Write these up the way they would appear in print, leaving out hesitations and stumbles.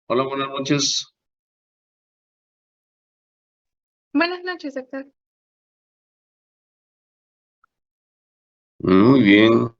Hola, buenas noches. Buenas noches, doctor. Muy bien.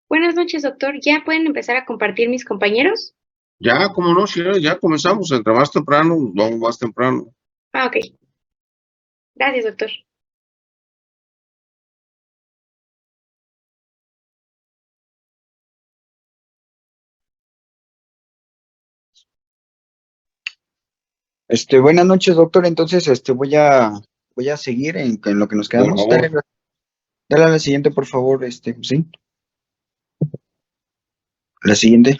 Buenas noches, doctor. ¿Ya pueden empezar a compartir mis compañeros? Ya, como no, sí, ya comenzamos. Entre más temprano, vamos más temprano. Ah, ok. Gracias, doctor. Buenas noches, doctor. Entonces, voy a seguir en lo que nos Por quedamos. favor. Dale a la siguiente, por favor, sí. La siguiente.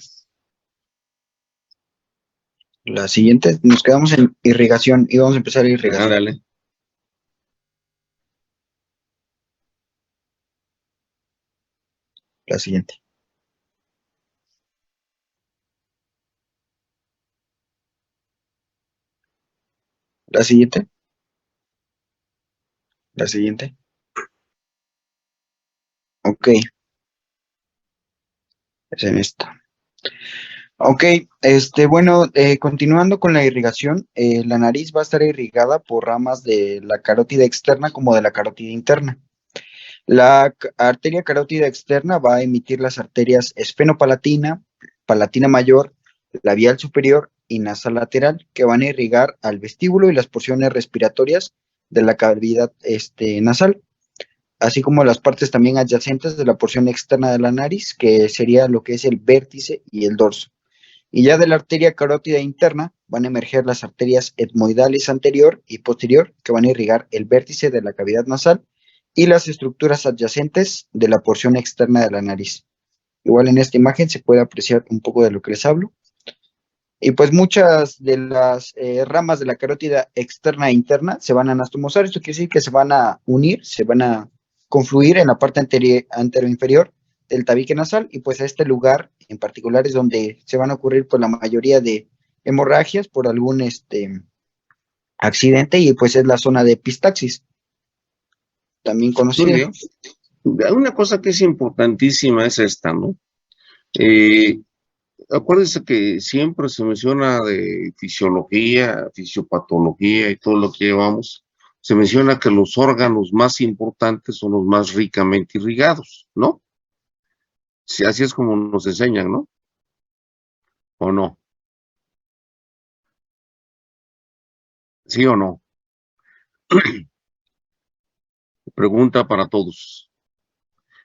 La siguiente, nos quedamos en irrigación y vamos a empezar irrigación. Ándale. La siguiente. La siguiente. La siguiente. Ok, es en esta. Ok, bueno, continuando con la irrigación, la nariz va a estar irrigada por ramas de la carótida externa como de la carótida interna. La arteria carótida externa va a emitir las arterias esfenopalatina, palatina mayor, labial superior y nasal lateral, que van a irrigar al vestíbulo y las porciones respiratorias de la cavidad nasal, así como las partes también adyacentes de la porción externa de la nariz, que sería lo que es el vértice y el dorso. Y ya de la arteria carótida interna van a emerger las arterias etmoidales anterior y posterior, que van a irrigar el vértice de la cavidad nasal y las estructuras adyacentes de la porción externa de la nariz. Igual en esta imagen se puede apreciar un poco de lo que les hablo. Y pues muchas de las ramas de la carótida externa e interna se van a anastomosar. Esto quiere decir que se van a unir, se van a confluir en la parte anteroinferior del tabique nasal, y pues a este lugar en particular es donde se van a ocurrir pues la mayoría de hemorragias por algún accidente, y pues es la zona de epistaxis, también Muy conocida. bien. Una cosa que es importantísima es esta, ¿no? Eh, Acuérdense que siempre se menciona de fisiología, fisiopatología y todo lo que llevamos. Se menciona que los órganos más importantes son los más ricamente irrigados, ¿no? Si así es como nos enseñan, ¿no? ¿O no? ¿Sí o no? Pregunta para todos.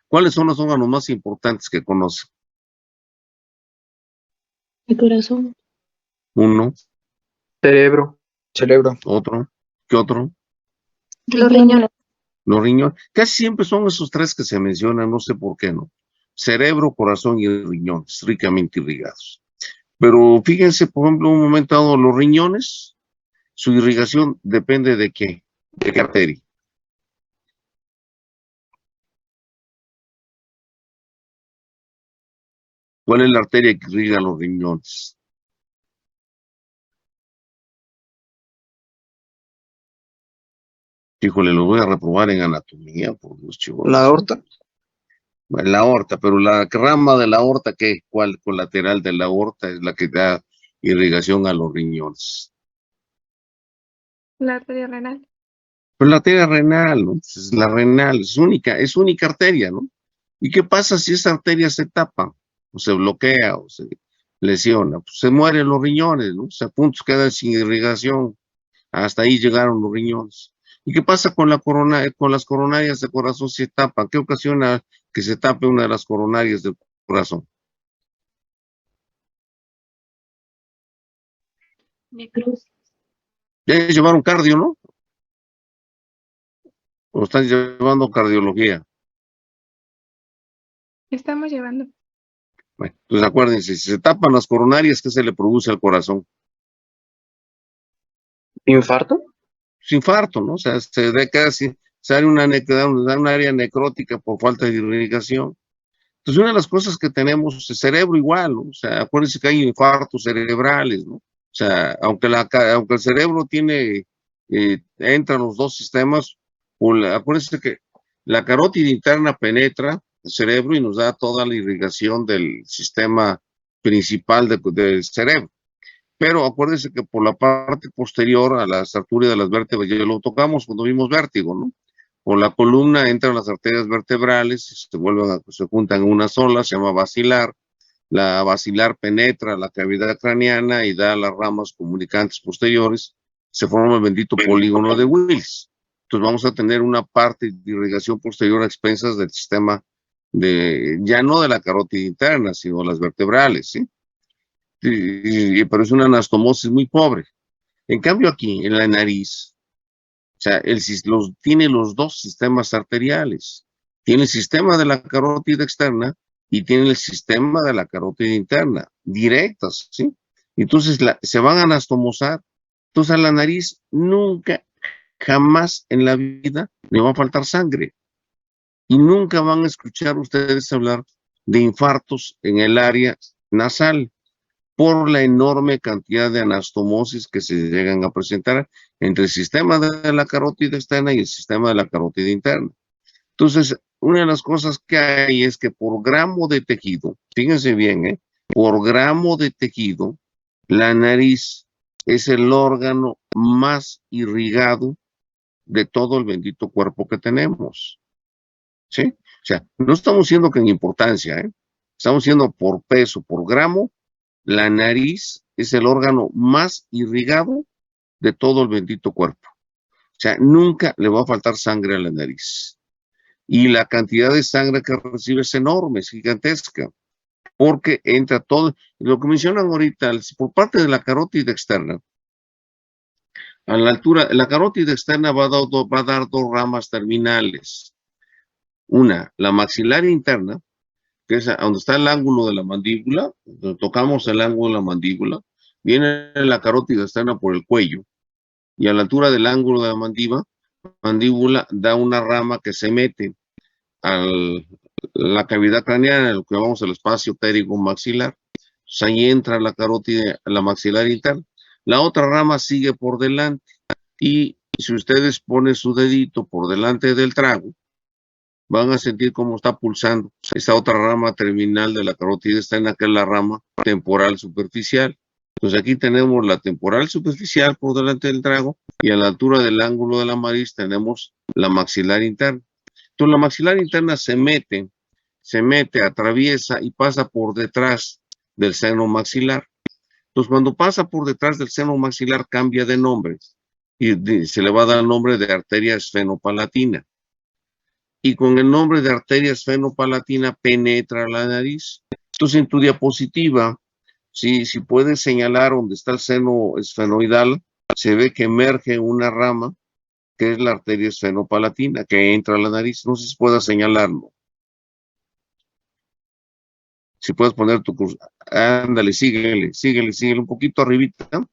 ¿Cuáles son los órganos más importantes que conocen? El corazón. Uno, Cerebro. Cerebro. otro, ¿qué otro? Los riñones. Los riñones. Casi siempre son esos tres que se mencionan, no sé por qué, ¿no? Cerebro, corazón y riñones, ricamente irrigados. Pero fíjense, por ejemplo, un momento dado, los riñones, su irrigación depende de qué arteria. ¿Cuál es la arteria que irriga los riñones? Híjole, los voy a reprobar en anatomía, por los La chivos. aorta. Bueno, la aorta, pero la rama de la aorta, ¿qué? ¿Cuál colateral de la aorta es la que da irrigación a los riñones? La arteria renal. Pero la arteria renal, ¿no? Pues es la renal, es única arteria, ¿no? ¿Y qué pasa si esa arteria se tapa, o se bloquea, o se lesiona? Pues se mueren los riñones, ¿no? O sea, puntos quedan sin irrigación. Hasta ahí llegaron los riñones. ¿Y qué pasa con la corona, con las coronarias de corazón si se tapan? ¿Qué ocasiona que se tape una de las coronarias del corazón? Necrosis. Ya llevaron cardio, ¿no? ¿O están llevando cardiología? Estamos llevando. Bueno, entonces acuérdense, si se tapan las coronarias, ¿qué se le produce al corazón? ¿Infarto? Pues infarto, ¿no? O sea, se da casi, sale da un área necrótica por falta de irrigación. Entonces, una de las cosas que tenemos, el cerebro igual, ¿no? O sea, acuérdense que hay infartos cerebrales, ¿no? O sea, aunque el cerebro entra en los dos sistemas, acuérdense que la carótida interna penetra el cerebro y nos da toda la irrigación del sistema principal del cerebro. Pero acuérdense que por la parte posterior a la estructura de las vértebras, ya lo tocamos cuando vimos vértigo, ¿no? Por la columna entran las arterias vertebrales, se juntan en una sola, se llama basilar. La basilar penetra la cavidad craneana y da las ramas comunicantes posteriores. Se forma el bendito polígono de Willis. Entonces vamos a tener una parte de irrigación posterior a expensas del sistema ya no de la carótida interna, sino las vertebrales, ¿sí? Pero es una anastomosis muy pobre. En cambio aquí, en la nariz, o sea, tiene los dos sistemas arteriales. Tiene el sistema de la carótida externa y tiene el sistema de la carótida interna, directas, ¿sí? Entonces se van a anastomosar. Entonces a la nariz nunca, jamás en la vida le va a faltar sangre. Y nunca van a escuchar ustedes hablar de infartos en el área nasal, por la enorme cantidad de anastomosis que se llegan a presentar entre el sistema de la carótida externa y el sistema de la carótida interna. Entonces, una de las cosas que hay es que por gramo de tejido, fíjense bien, por gramo de tejido, la nariz es el órgano más irrigado de todo el bendito cuerpo que tenemos. ¿Sí? O sea, no estamos diciendo que en importancia, estamos diciendo por peso, por gramo, la nariz es el órgano más irrigado de todo el bendito cuerpo. O sea, nunca le va a faltar sangre a la nariz. Y la cantidad de sangre que recibe es enorme, es gigantesca, porque entra todo, lo que mencionan ahorita, por parte de la carótida externa, a la altura, la carótida externa va a dar dos ramas terminales. Una, la maxilar interna, que es donde está el ángulo de la mandíbula, donde tocamos el ángulo de la mandíbula, viene la carótida externa por el cuello, y a la altura del ángulo de la mandíbula da una rama que se mete a la cavidad craneana, lo que llamamos el espacio pterigo maxilar. Entonces ahí entra la carótida, la maxilar interna. La otra rama sigue por delante, y si ustedes ponen su dedito por delante del trago, van a sentir cómo está pulsando esta otra rama terminal de la carótida externa, que es la rama temporal superficial. Entonces aquí tenemos la temporal superficial por delante del trago, y a la altura del ángulo de la nariz tenemos la maxilar interna. Entonces la maxilar interna se mete, atraviesa y pasa por detrás del seno maxilar. Entonces cuando pasa por detrás del seno maxilar cambia de nombre y se le va a dar el nombre de arteria esfenopalatina. Y con el nombre de arteria esfenopalatina penetra la nariz. Entonces en tu diapositiva, si puedes señalar donde está el seno esfenoidal, se ve que emerge una rama que es la arteria esfenopalatina, que entra a la nariz. No sé si puedas señalarlo. Si puedes poner tu curso. Ándale, síguele un poquito arribita.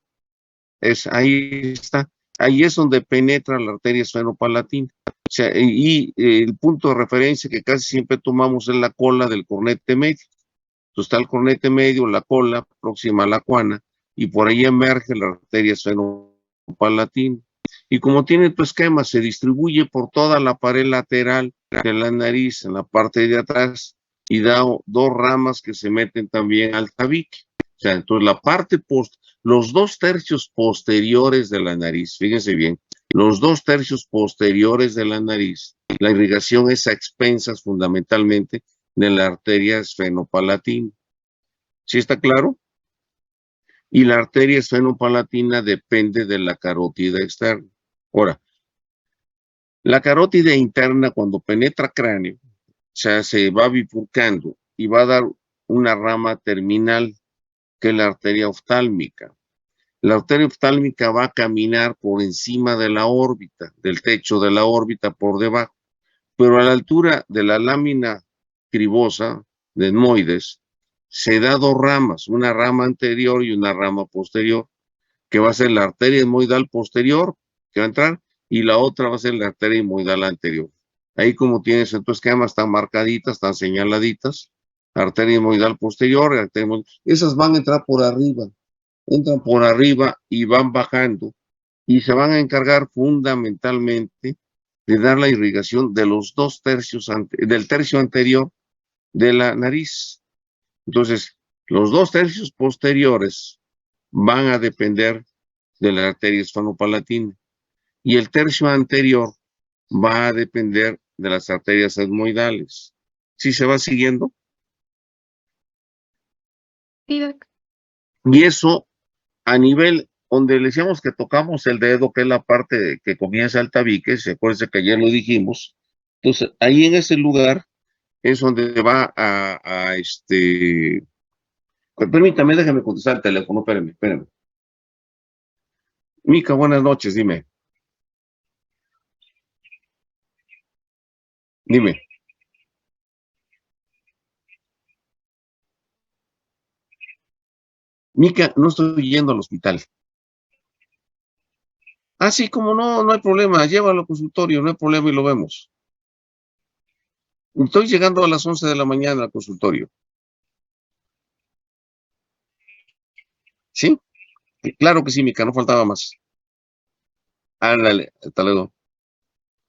Ahí está. Ahí es donde penetra la arteria esfenopalatina. O sea, y el punto de referencia que casi siempre tomamos es la cola del cornete medio. Entonces está el cornete medio, la cola próxima a la cuana, y por ahí emerge la arteria esfenopalatina. Y como tiene tu esquema, se distribuye por toda la pared lateral de la nariz, en la parte de atrás, y da dos ramas que se meten también al tabique. O sea, entonces los 2/3 posteriores de la nariz, fíjense bien, los 2/3 posteriores de la nariz, la irrigación es a expensas fundamentalmente de la arteria esfenopalatina. ¿Sí está claro? Y la arteria esfenopalatina depende de la carótida externa. Ahora, la carótida interna, cuando penetra cráneo, o sea, se va bifurcando y va a dar una rama terminal, que es la arteria oftálmica. La arteria oftálmica va a caminar por encima de la órbita, del techo de la órbita por debajo, pero a la altura de la lámina cribosa de etmoides se da dos ramas, una rama anterior y una rama posterior, que va a ser la arteria etmoidal posterior, que va a entrar, y la otra va a ser la arteria etmoidal anterior. Ahí como tienes en tu esquema, están marcaditas, están señaladitas, arteria etmoidal posterior, esas van a entrar por arriba, entran por arriba y van bajando, y se van a encargar fundamentalmente de dar la irrigación de los dos tercios, del tercio anterior de la nariz. Entonces, los dos tercios posteriores van a depender de la arteria esfanopalatina y el tercio anterior va a depender de las arterias etmoidales. ¿Sí se va siguiendo? Sí, doc. Y eso a nivel donde le decíamos que tocamos el dedo, que es la parte que comienza el tabique, se acuerda que ayer lo dijimos. Entonces, ahí en ese lugar es donde va permítame, déjame contestar el teléfono, espérame. Mica, buenas noches, dime. Dime. Mica, no estoy yendo al hospital. Ah, sí, como no, no hay problema, llévalo al consultorio, no hay problema y lo vemos. Estoy llegando a las 11 de la mañana al consultorio. ¿Sí? Claro que sí, Mica, no faltaba más. Ándale, hasta luego.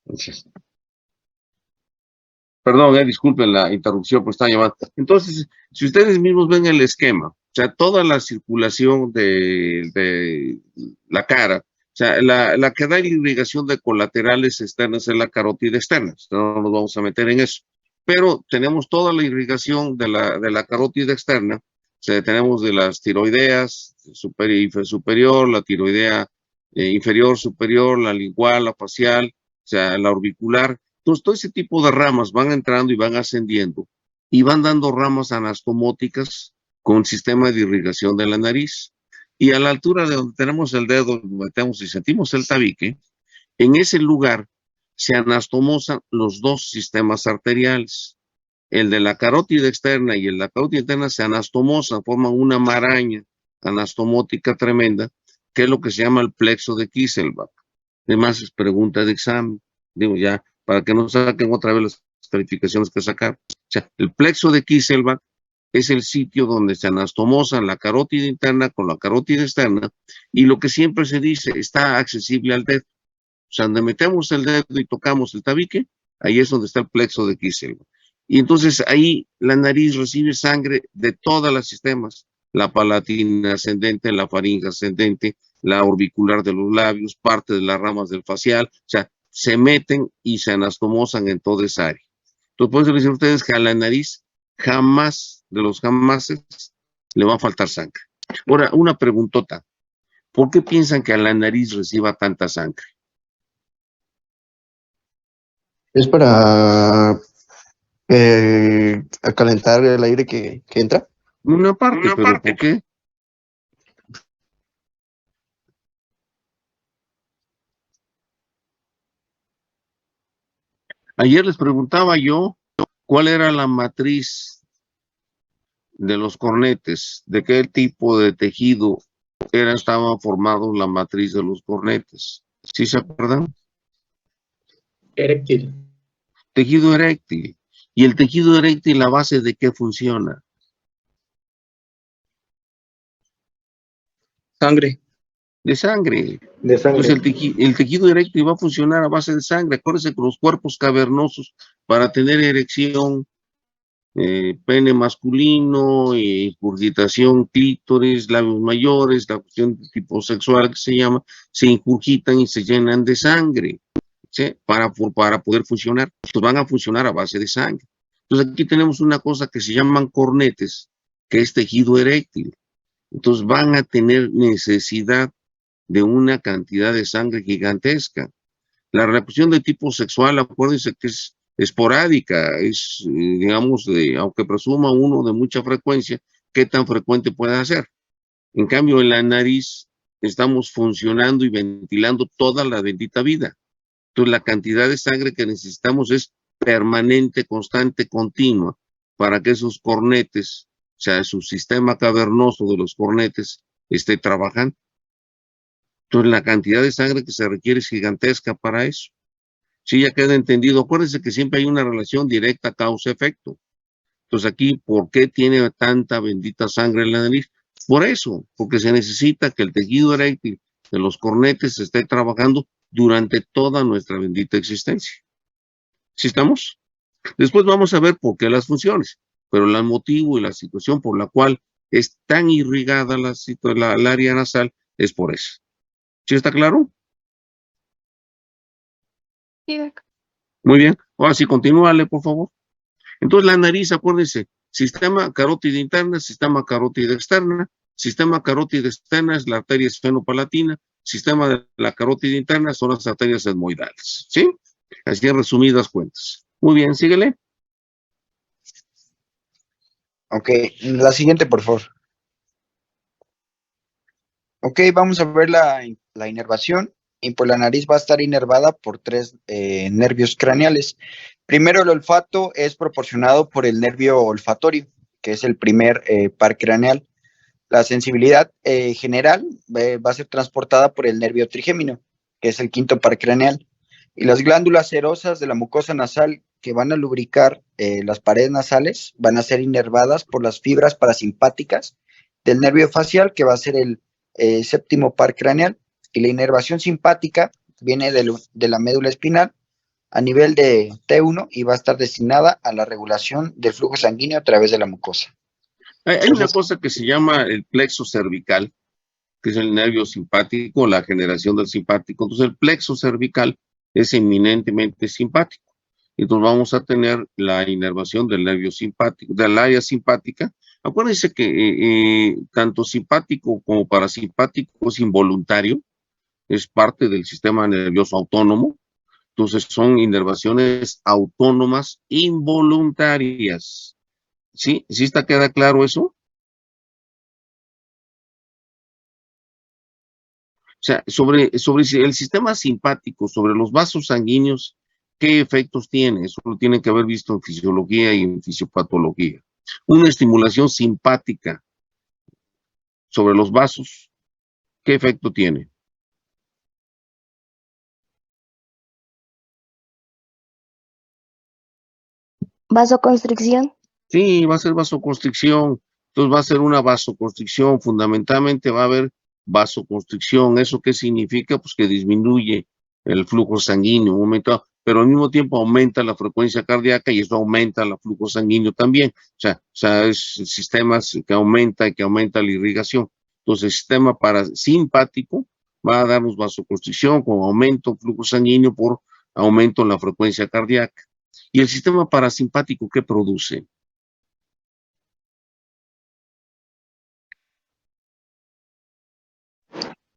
Gracias. Perdón, disculpen la interrupción, pues está llamando. Entonces, si ustedes mismos ven el esquema, o sea, toda la circulación de la cara, o sea, la que da irrigación de colaterales externas es la carótida externa, no nos vamos a meter en eso. Pero tenemos toda la irrigación de la carótida externa, o sea, tenemos de las tiroideas, superior, la tiroidea inferior, superior, la lingual, la facial, o sea, la orbicular. Entonces, todo ese tipo de ramas van entrando y van ascendiendo y van dando ramas anastomóticas con sistema de irrigación de la nariz. Y a la altura de donde tenemos el dedo, metemos y sentimos el tabique, en ese lugar se anastomosan los dos sistemas arteriales. El de la carótida externa y el de la carótida interna se anastomosan, forman una maraña anastomótica tremenda, que es lo que se llama el plexo de Kieselbach. Además, es pregunta de examen. Digo, ya, para que no saquen otra vez las calificaciones que sacar. O sea, el plexo de Kieselbach es el sitio donde se anastomosan la carótida interna con la carótida externa, y lo que siempre se dice, está accesible al dedo. O sea, donde metemos el dedo y tocamos el tabique, ahí es donde está el plexo de Kieselbach. Y entonces ahí la nariz recibe sangre de todos los sistemas, la palatina ascendente, la faringe ascendente, la orbicular de los labios, parte de las ramas del facial, o sea, se meten y se anastomosan en toda esa área. Entonces, pueden decir ustedes que a la nariz jamás, de los jamases, le va a faltar sangre. Ahora, una preguntota. ¿Por qué piensan que a la nariz reciba tanta sangre? Es para acalentar el aire que entra. Una parte, pero ¿por qué? Ayer les preguntaba yo cuál era la matriz de los cornetes, de qué tipo de tejido estaba formado la matriz de los cornetes. ¿Sí se acuerdan? Eréctil. Tejido eréctil. ¿Y el tejido eréctil, la base de qué funciona? Sangre. De sangre. De sangre. Entonces el tejido eréctil va a funcionar a base de sangre. Acuérdense que los cuerpos cavernosos, para tener erección, pene masculino, ingurgitación, clítoris, labios mayores, la cuestión de tipo sexual que se llama, se ingurgitan y se llenan de sangre, ¿sí? Para poder funcionar. Entonces van a funcionar a base de sangre. Entonces aquí tenemos una cosa que se llaman cornetes, que es tejido eréctil. Entonces van a tener necesidad de una cantidad de sangre gigantesca. La reproducción de tipo sexual, acuérdense que es esporádica, es, digamos, aunque presuma uno de mucha frecuencia, ¿qué tan frecuente puede ser? En cambio, en la nariz, estamos funcionando y ventilando toda la bendita vida. Entonces, la cantidad de sangre que necesitamos es permanente, constante, continua, para que esos cornetes, o sea, su sistema cavernoso de los cornetes, esté trabajando. Entonces, la cantidad de sangre que se requiere es gigantesca para eso. Sí, ya queda entendido. Acuérdense que siempre hay una relación directa causa-efecto. Entonces, aquí, ¿por qué tiene tanta bendita sangre en la nariz? Por eso, porque se necesita que el tejido eréctil de los cornetes esté trabajando durante toda nuestra bendita existencia. ¿Sí estamos? Después vamos a ver por qué las funciones, pero el motivo y la situación por la cual es tan irrigada el área nasal es por eso. ¿Sí está claro? Sí, Doc. Muy bien. Ahora sí, continúale, por favor. Entonces, la nariz, acuérdense, sistema carótida interna, sistema carótida externa. Sistema carótida externa es la arteria esfenopalatina. Sistema de la carótida interna son las arterias etmoidales. ¿Sí? Así en resumidas cuentas. Muy bien, síguele. Ok, la siguiente, por favor. Ok, vamos a ver la inervación. Y pues la nariz va a estar inervada por tres nervios craneales. Primero, el olfato es proporcionado por el nervio olfatorio, que es el primer par craneal. La sensibilidad general va a ser transportada por el nervio trigémino, que es el quinto par craneal. Y las glándulas serosas de la mucosa nasal que van a lubricar las paredes nasales van a ser inervadas por las fibras parasimpáticas del nervio facial, que va a ser el séptimo par craneal. Y la inervación simpática viene de la médula espinal a nivel de T1 y va a estar destinada a la regulación del flujo sanguíneo a través de la mucosa. Hay una cosa que se llama el plexo cervical, que es el nervio simpático, la generación del simpático. Entonces, el plexo cervical es eminentemente simpático. Entonces, vamos a tener la inervación del nervio simpático, del área simpática. Acuérdense que tanto simpático como parasimpático es involuntario, es parte del sistema nervioso autónomo. Entonces, son inervaciones autónomas involuntarias. ¿Sí? ¿Sí está queda claro eso? O sea, sobre el sistema simpático, sobre los vasos sanguíneos, ¿qué efectos tiene? Eso lo tienen que haber visto en fisiología y en fisiopatología. Una estimulación simpática sobre los vasos, ¿qué efecto tiene? Vasoconstricción. Sí, va a ser vasoconstricción. Entonces va a ser una vasoconstricción. Fundamentalmente va a haber vasoconstricción. ¿Eso qué significa? Pues que disminuye el flujo sanguíneo, un momento, pero al mismo tiempo aumenta la frecuencia cardíaca y eso aumenta el flujo sanguíneo también. O sea, es sistemas que aumenta la irrigación. Entonces, el sistema parasimpático va a darnos vasoconstricción con aumento del flujo sanguíneo por aumento en la frecuencia cardíaca. ¿Y el sistema parasimpático qué produce?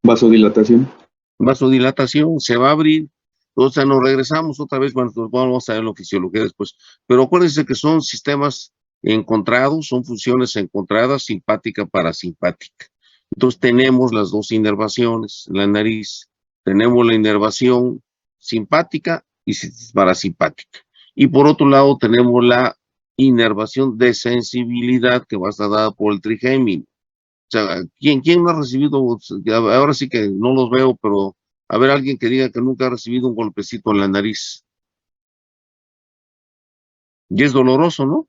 Vasodilatación. Vasodilatación, se va a abrir, o sea, nos regresamos otra vez, bueno, vamos a ver la fisiología después, pero acuérdense que son sistemas encontrados, son funciones encontradas, simpática, parasimpática. Entonces tenemos las dos inervaciones, la nariz, tenemos la inervación simpática y parasimpática. Y por otro lado tenemos la inervación de sensibilidad que va a estar dada por el trigémino. O sea, ¿quién no ha recibido? Ahora sí que no los veo, pero a ver alguien que diga que nunca ha recibido un golpecito en la nariz. Y es doloroso, ¿no?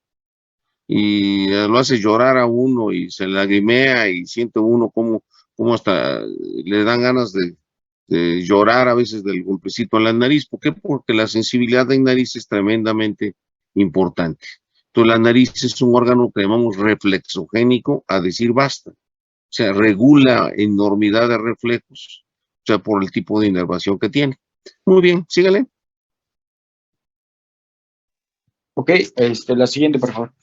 Y lo hace llorar a uno y se lagrimea y siente uno como hasta le dan ganas de llorar a veces del golpecito en la nariz. ¿Por qué? Porque la sensibilidad de nariz es tremendamente importante. Entonces, la nariz es un órgano que llamamos reflexogénico, a decir basta. O sea, regula enormidad de reflejos, o sea, por el tipo de inervación que tiene. Muy bien, sígale. Ok, la siguiente, por favor.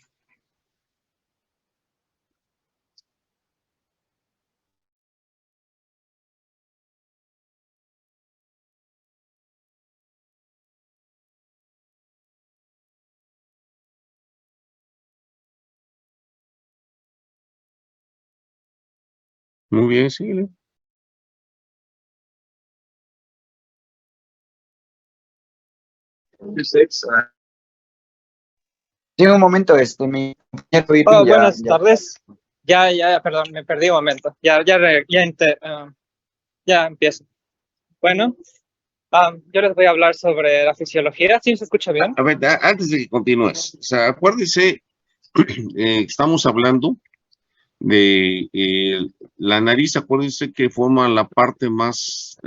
Muy bien, sígale. Sí, un momento, mi compañero Irving Oh, buenas ya. tardes. Perdón, me perdí un momento. Ya empiezo. Bueno, yo les voy a hablar sobre la fisiología. ¿Sí se escucha bien? A ver, antes de que continúes, o sea, acuérdese, estamos hablando de la nariz, acuérdense que forma la parte más,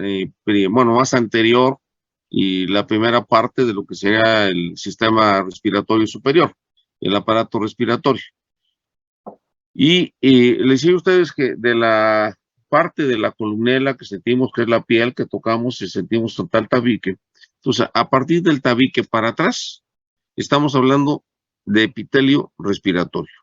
más anterior y la primera parte de lo que sería el sistema respiratorio superior, el aparato respiratorio. Y les decía a ustedes que de la parte de la columela que sentimos, que es la piel que tocamos y sentimos total tabique, entonces a partir del tabique para atrás, estamos hablando de epitelio respiratorio.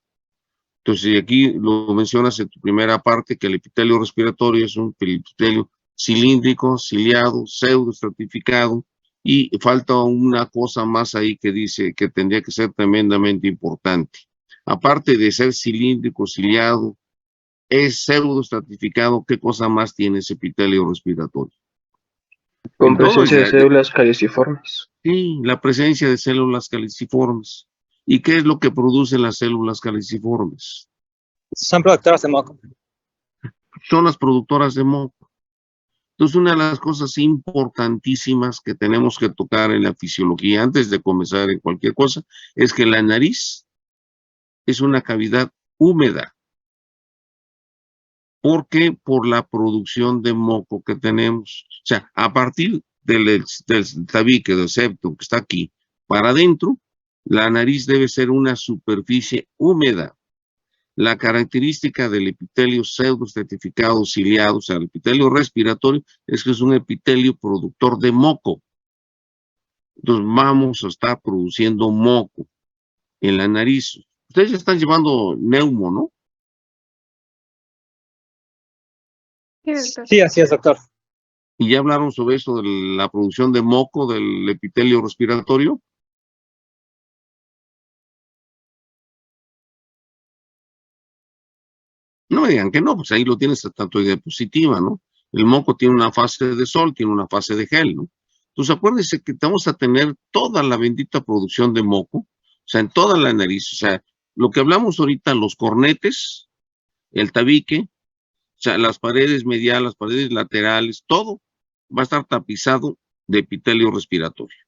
Entonces, aquí lo mencionas en tu primera parte, que el epitelio respiratorio es un epitelio cilíndrico, ciliado, pseudoestratificado, y falta una cosa más ahí que dice que tendría que ser tremendamente importante. Aparte de ser cilíndrico, ciliado, es pseudoestratificado, ¿qué cosa más tiene ese epitelio respiratorio? Con presencia de células caliciformes. Sí, la presencia de células caliciformes. ¿Y qué es lo que producen las células caliciformes? Son productoras de moco. Son las productoras de moco. Entonces, una de las cosas importantísimas que tenemos que tocar en la fisiología antes de comenzar en cualquier cosa es que la nariz es una cavidad húmeda. ¿Por qué? Por la producción de moco que tenemos. O sea, a partir del tabique, del septum que está aquí, para adentro, la nariz debe ser una superficie húmeda. La característica del epitelio pseudoestratificado ciliado, o sea, el epitelio respiratorio, es que es un epitelio productor de moco. Entonces vamos a estar produciendo moco en la nariz. Ustedes ya están llevando neumo, ¿no? Sí, doctor. Sí, así es, doctor. Y ya hablaron sobre eso de la producción de moco del epitelio respiratorio. No me digan que no, pues ahí lo tienes tanto de diapositiva, ¿no? El moco tiene una fase de sol, tiene una fase de gel, ¿no? Entonces acuérdense que vamos a tener toda la bendita producción de moco, o sea, en toda la nariz, o sea, lo que hablamos ahorita, los cornetes, el tabique, o sea, las paredes mediales, las paredes laterales, todo va a estar tapizado de epitelio respiratorio.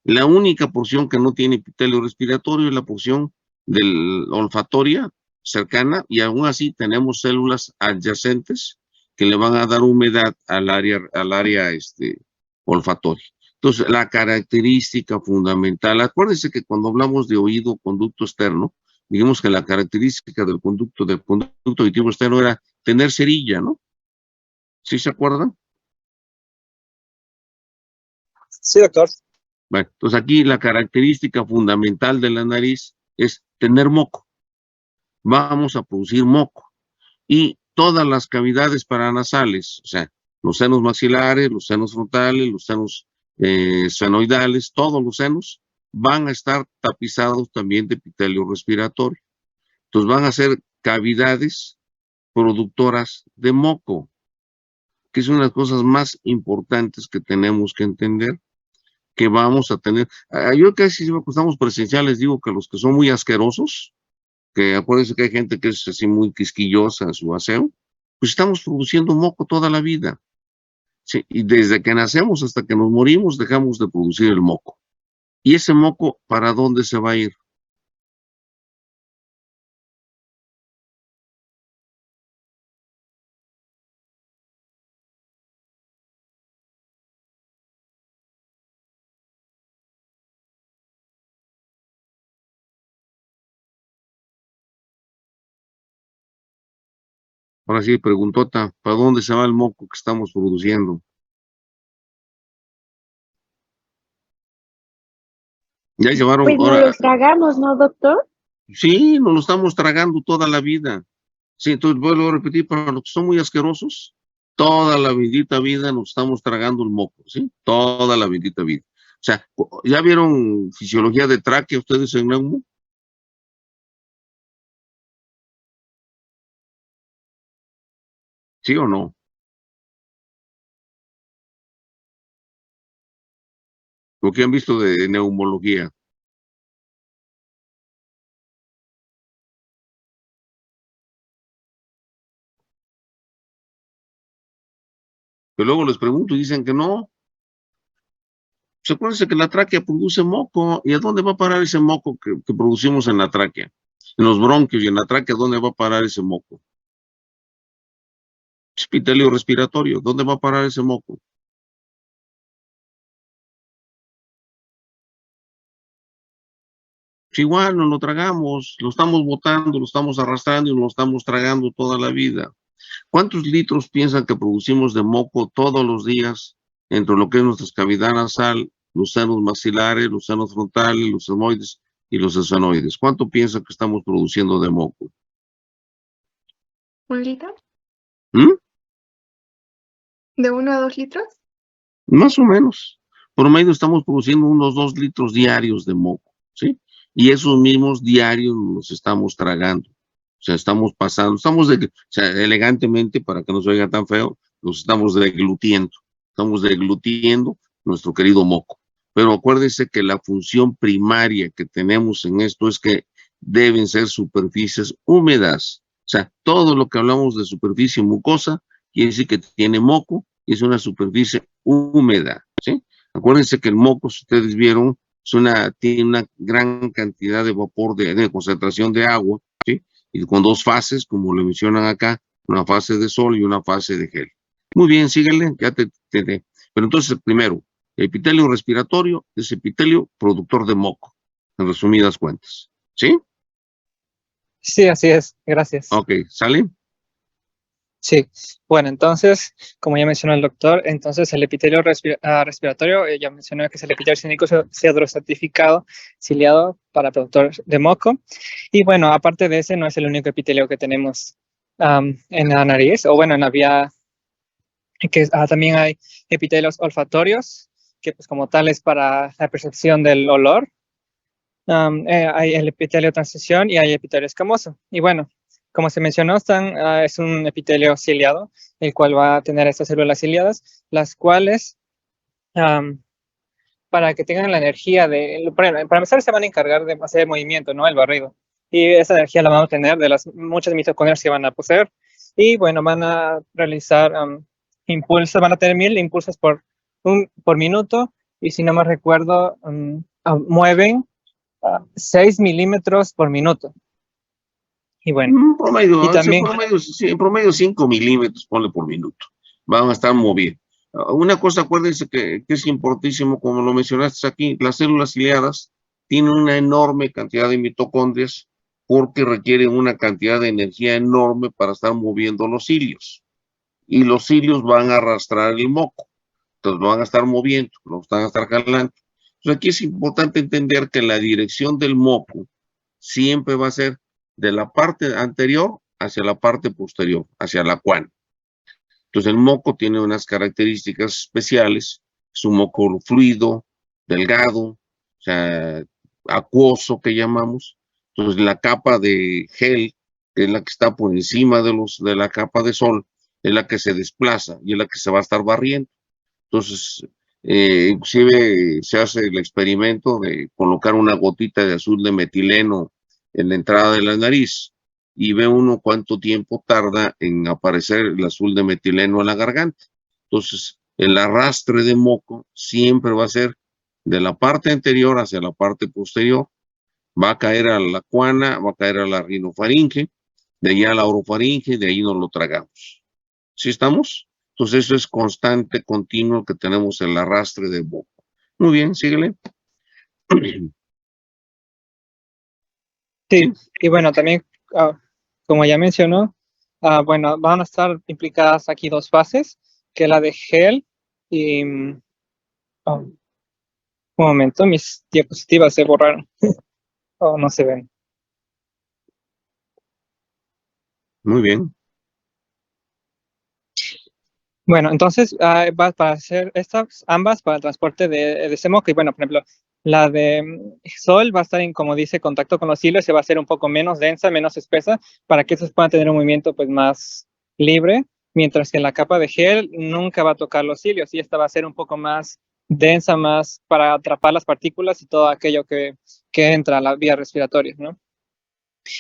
La única porción que no tiene epitelio respiratorio es la porción del olfatoria cercana, y aún así tenemos células adyacentes que le van a dar humedad al área olfatoria. Entonces, la característica fundamental, acuérdense que cuando hablamos de oído, conducto externo, digamos que la característica del conducto auditivo externo era tener cerilla, ¿no? ¿Sí se acuerdan? Sí, doctor. Bueno, entonces aquí la característica fundamental de la nariz es tener moco. Vamos a producir moco. Y todas las cavidades paranasales, o sea, los senos maxilares, los senos frontales, los senos senoidales, todos los senos van a estar tapizados también de epitelio respiratorio. Entonces van a ser cavidades productoras de moco, que es una de las cosas más importantes que tenemos que entender, que vamos a tener. Yo casi siempre que estamos presenciales digo que los que son muy asquerosos, que acuérdense que hay gente que es así muy quisquillosa en su aseo, pues estamos produciendo moco toda la vida. Sí, y desde que nacemos hasta que nos morimos dejamos de producir el moco. ¿Y ese moco para dónde se va a ir? Ahora sí, preguntota, ¿para dónde se va el moco que estamos produciendo? Ya llevaron, Pues no ahora, los tragamos, ¿no, doctor? sí, nos lo estamos tragando toda la vida. Sí, entonces vuelvo a repetir, para los que son muy asquerosos, toda la bendita vida nos estamos tragando el moco, ¿sí? Toda la bendita vida. O sea, ¿ya vieron fisiología de tráquea ustedes en Neumo? ¿Sí o no? ¿O qué han visto de neumología? Que luego les pregunto y dicen que no. Se acuérdense que la tráquea produce moco. ¿Y a dónde va a parar ese moco que producimos en la tráquea? En los bronquios y en la tráquea, ¿dónde va a parar ese moco? Epitelio respiratorio, ¿dónde va a parar ese moco? Pues igual nos lo tragamos, lo estamos botando, lo estamos arrastrando y nos lo estamos tragando toda la vida. ¿Cuántos litros piensan que producimos de moco todos los días entre lo que es nuestra cavidad nasal, los senos maxilares, los senos frontales, los semoides y los esfenoides? ¿Cuánto piensan que estamos produciendo de moco? ¿1 litro? ¿Mm? ¿De 1 a 2 litros? Más o menos. Por medio estamos produciendo unos 2 litros diarios de moco, ¿sí? Y esos mismos diarios los estamos tragando. O sea, estamos pasando, elegantemente, para que no se oiga tan feo, los estamos deglutiendo. Estamos deglutiendo nuestro querido moco. Pero acuérdense que la función primaria que tenemos en esto es que deben ser superficies húmedas. O sea, todo lo que hablamos de superficie mucosa quiere decir que tiene moco y es una superficie húmeda, ¿sí? Acuérdense que el moco, si ustedes vieron, tiene una gran cantidad de vapor, de concentración de agua, ¿sí? Y con 2 fases, como le mencionan acá, una fase de sol y una fase de gel. Muy bien, síguele, ya Pero entonces, primero, el epitelio respiratorio es epitelio productor de moco, en resumidas cuentas, ¿sí? Sí, así es. Gracias. Ok, ¿sale? Sí, bueno, entonces, como ya mencionó el doctor, entonces el epitelio respiratorio, ya mencionó que es el epitelio clínico pseudoestratificado, ciliado para productor de moco. Y bueno, aparte de ese, no es el único epitelio que tenemos en la nariz, o bueno, en la vía, que también hay epitelios olfatorios, que pues como tal es para la percepción del olor. Hay el epitelio transición y hay epitelio escamoso. Y bueno, como se mencionó, es un epitelio ciliado, el cual va a tener estas células ciliadas, las cuales, para que tengan la energía para empezar, se van a encargar de hacer el movimiento, ¿no? El barrido. Y esa energía la van a obtener de las muchas mitocondrias que van a poseer. Y bueno, van a realizar impulsos, van a tener 1000 impulsos por minuto. Y si no me recuerdo, mueven 6 milímetros por minuto. Y bueno, promedio, y también, en promedio 5 milímetros, ponle por minuto. Van a estar moviendo. Una cosa, acuérdense que es importantísimo, como lo mencionaste aquí, las células ciliadas tienen una enorme cantidad de mitocondrias porque requieren una cantidad de energía enorme para estar moviendo los cilios. Y los cilios van a arrastrar el moco. Entonces lo van a estar moviendo, lo van a estar jalando. Entonces aquí es importante entender que la dirección del moco siempre va a ser de la parte anterior hacia la parte posterior, hacia la cuana. Entonces el moco tiene unas características especiales, es un moco fluido, delgado, o sea, acuoso que llamamos. Entonces la capa de gel, que es la que está por encima de la capa de sol, es la que se desplaza y es la que se va a estar barriendo. Entonces, inclusive se hace el experimento de colocar una gotita de azul de metileno en la entrada de la nariz y ve uno cuánto tiempo tarda en aparecer el azul de metileno en la garganta. Entonces, el arrastre de moco siempre va a ser de la parte anterior hacia la parte posterior. Va a caer a la cuana, va a caer a la rinofaringe, de ahí a la orofaringe, de ahí nos lo tragamos. ¿Sí estamos? Entonces eso es constante, continuo, que tenemos el arrastre de moco. Muy bien, síguele. sí, y bueno, también, como ya mencionó, bueno, van a estar implicadas aquí 2 fases, que es la de gel y... un momento, mis diapositivas se borraron. O no se ven. Muy bien. Bueno, entonces va para hacer estas ambas para el transporte de ese moco. Y bueno, por ejemplo, la de sol va a estar en, como dice, contacto con los cilios, se va a hacer un poco menos densa, menos espesa, para que estos puedan tener un movimiento pues más libre, mientras que la capa de gel nunca va a tocar los cilios y esta va a ser un poco más densa, más para atrapar las partículas y todo aquello que entra a la vía respiratoria, ¿no?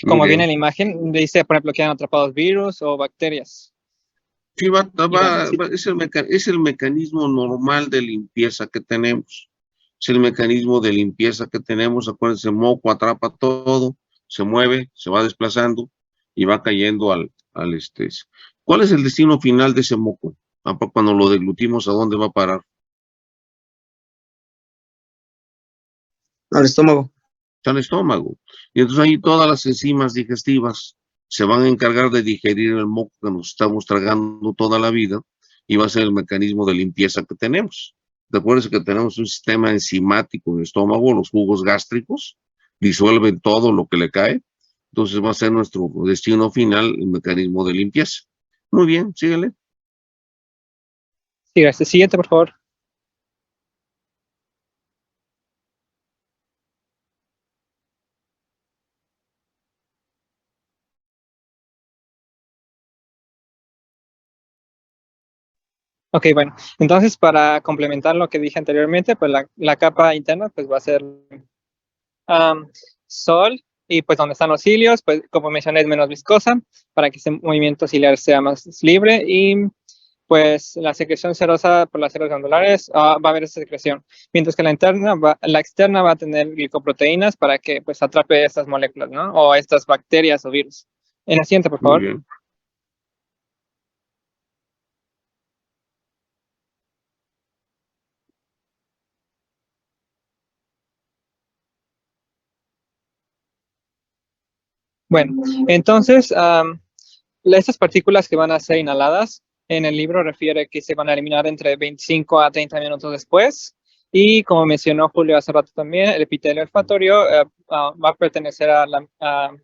Como viene en la imagen, dice, por ejemplo, que han atrapados virus o bacterias. Sí, es el mecanismo normal de limpieza que tenemos. Es el mecanismo de limpieza que tenemos. Acuérdense, moco atrapa todo, se mueve, se va desplazando y va cayendo al ¿Cuál es el destino final de ese moco? Cuando lo deglutimos, ¿a dónde va a parar? Al estómago. Al estómago. Y entonces ahí todas las enzimas digestivas se van a encargar de digerir el moco que nos estamos tragando toda la vida y va a ser el mecanismo de limpieza que tenemos. Recuerden que tenemos un sistema enzimático en el estómago, los jugos gástricos disuelven todo lo que le cae, entonces va a ser nuestro destino final el mecanismo de limpieza. Muy bien, síguele. Sí, gracias. Siguiente, por favor. Ok, bueno, entonces para complementar lo que dije anteriormente, pues la capa interna pues va a ser sol, y pues donde están los cilios, pues como mencioné es menos viscosa, para que ese movimiento ciliar sea más libre, y pues la secreción serosa por las células glandulares va a haber esa secreción, mientras que la externa va a tener glicoproteínas para que pues atrape estas moléculas, ¿no? O estas bacterias o virus. En la siguiente, por favor. Muy bien. Bueno, entonces, estas partículas que van a ser inhaladas, en el libro refiere que se van a eliminar entre 25 a 30 minutos después. Y como mencionó Julio hace rato también, el epitelio olfatorio va a pertenecer a la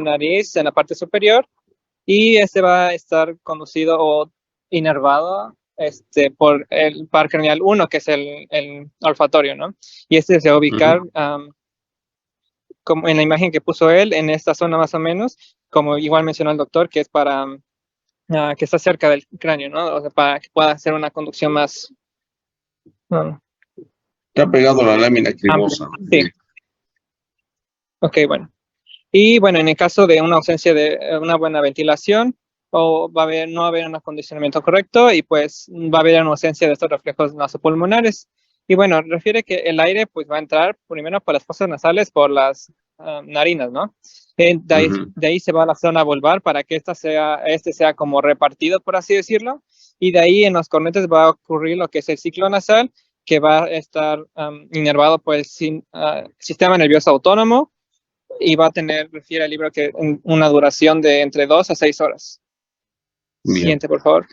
nariz en la parte superior, y este va a estar conducido o inervado por el par craneal 1, que es el olfatorio, ¿no? Y este se va a ubicar como en la imagen que puso él, en esta zona más o menos, como igual mencionó el doctor, que es para que está cerca del cráneo, ¿no? O sea, para que pueda hacer una conducción más Está pegado a la lámina cribosa. Sí. Ok, bueno. Y bueno, en el caso de una ausencia de una buena ventilación, o no va a haber un acondicionamiento correcto, y pues va a haber una ausencia de estos reflejos nasopulmonares. Y bueno, refiere que el aire pues va a entrar primero por las fosas nasales, por las narinas, ¿no? De ahí se va a la zona vulvar para que sea como repartido, por así decirlo. Y de ahí en los cornetes va a ocurrir lo que es el ciclo nasal, que va a estar inervado por el sistema nervioso autónomo, y va a tener, refiere al libro, que una duración de entre 2 a 6 horas. Bien. Siguiente, por favor.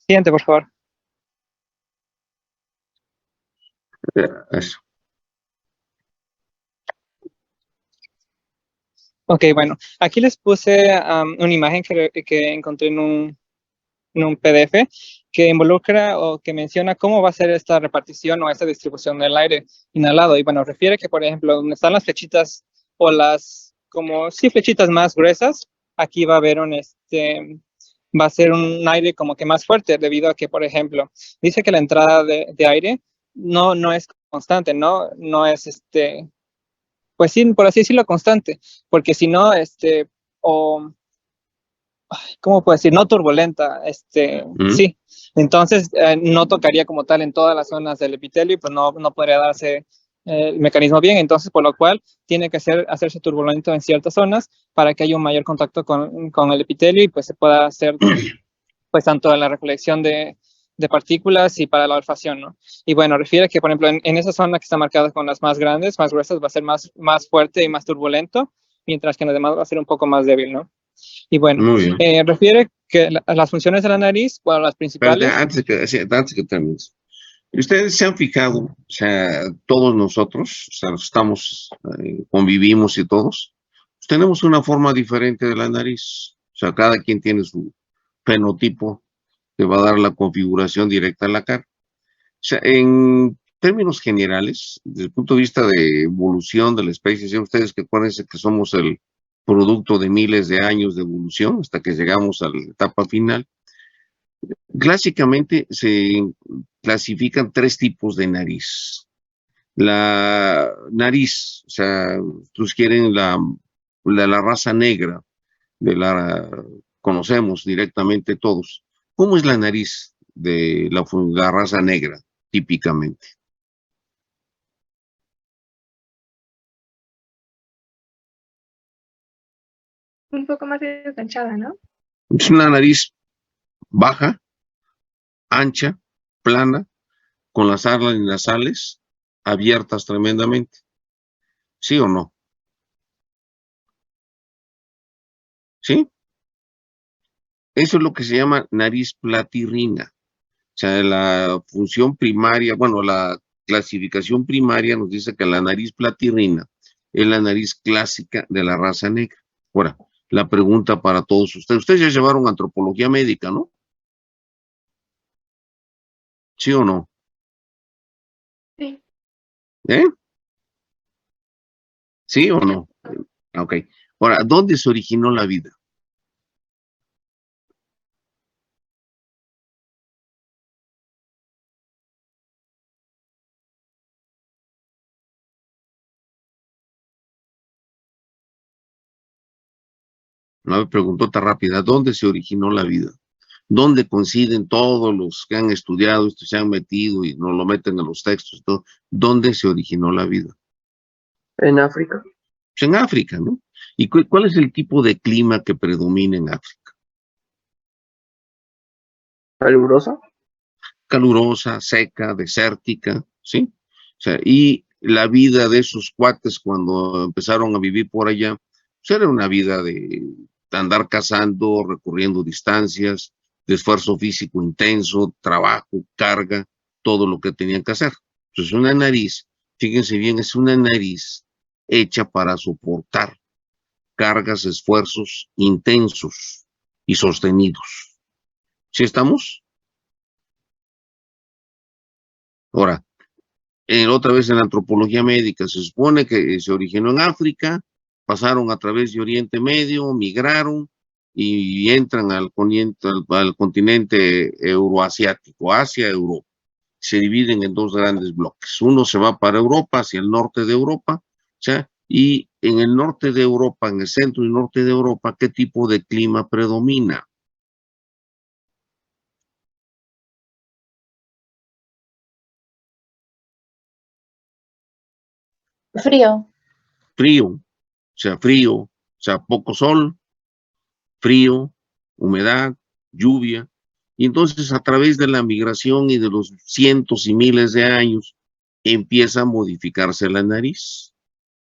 Siguiente, por favor. Eso. Ok, bueno, aquí les puse una imagen que encontré en un PDF que involucra o que menciona cómo va a ser esta repartición o esta distribución del aire inhalado. Y bueno, refiere que, por ejemplo, donde están las flechitas o flechitas más gruesas, aquí va a haber va a ser un aire como que más fuerte, debido a que, por ejemplo, dice que la entrada de aire no es constante, no es pues sí, por así decirlo, constante, porque si no, ¿cómo puedo decir? No turbulenta, sí. Entonces, no tocaría como tal en todas las zonas del epitelio, y pues no podría darse el mecanismo bien. Entonces, por lo cual, tiene que hacerse turbulento en ciertas zonas para que haya un mayor contacto con el epitelio, y pues se pueda hacer, pues, tanto la recolección de partículas y para la olfacción, ¿no? Y bueno, refiere que, por ejemplo, en esa zona que está marcada con las más grandes, más gruesas, va a ser más fuerte y más turbulento, mientras que en los demás va a ser un poco más débil, ¿no? Y bueno, refiere que las funciones de la nariz, bueno, las principales... Pero antes que termines, ustedes se han fijado, o sea, todos nosotros, o sea, convivimos y todos, pues tenemos una forma diferente de la nariz, o sea, cada quien tiene su fenotipo que va a dar la configuración directa a la cara. O sea, en términos generales, desde el punto de vista de evolución de la especie, ¿sí? Ustedes que acuérdense que somos el producto de miles de años de evolución hasta que llegamos a la etapa final. Clásicamente se clasifican tres tipos de nariz. La nariz, o sea, ustedes quieren la raza negra, conocemos directamente todos. ¿Cómo es la nariz de la raza negra, típicamente? Un poco más desganchada, ¿no? Es una nariz baja, ancha, plana, con las alas nasales abiertas tremendamente. ¿Sí o no? ¿Sí? Eso es lo que se llama nariz platirrina. O sea, la función primaria, bueno, la clasificación primaria nos dice que la nariz platirrina es la nariz clásica de la raza negra. Ahora, la pregunta para todos ustedes. Ustedes ya llevaron antropología médica, ¿no? ¿Sí o no? Sí. ¿Eh? ¿Sí o no? Ok. Ahora, ¿dónde se originó la vida? Una preguntota rápida. ¿Dónde se originó la vida? ¿Dónde coinciden todos los que han estudiado esto, se han metido y nos lo meten en los textos? Todo? ¿Dónde se originó la vida? En África, Pues en África, ¿no? ¿Y cuál es el tipo de clima que predomina en África? calurosa, Calurosa, seca, desértica, ¿sí? O sea, y la vida de esos cuates cuando empezaron a vivir por allá, pues era una vida de andar cazando, recorriendo distancias, de esfuerzo físico intenso, trabajo, carga, todo lo que tenían que hacer. Entonces, una nariz, fíjense bien, es una nariz hecha para soportar cargas, esfuerzos intensos y sostenidos. ¿Sí estamos? Ahora, otra vez en la antropología médica, se supone que se originó en África, pasaron a través de Oriente Medio, migraron y entran al continente euroasiático, Asia, Europa. Se dividen en dos grandes bloques. Uno se va para Europa, hacia el norte de Europa, ¿ya? Y en el norte de Europa, en el centro y norte de Europa, ¿qué tipo de clima predomina? Frío. Frío, o sea, poco sol, frío, humedad, lluvia. Y entonces a través de la migración y de los cientos y miles de años empieza a modificarse la nariz.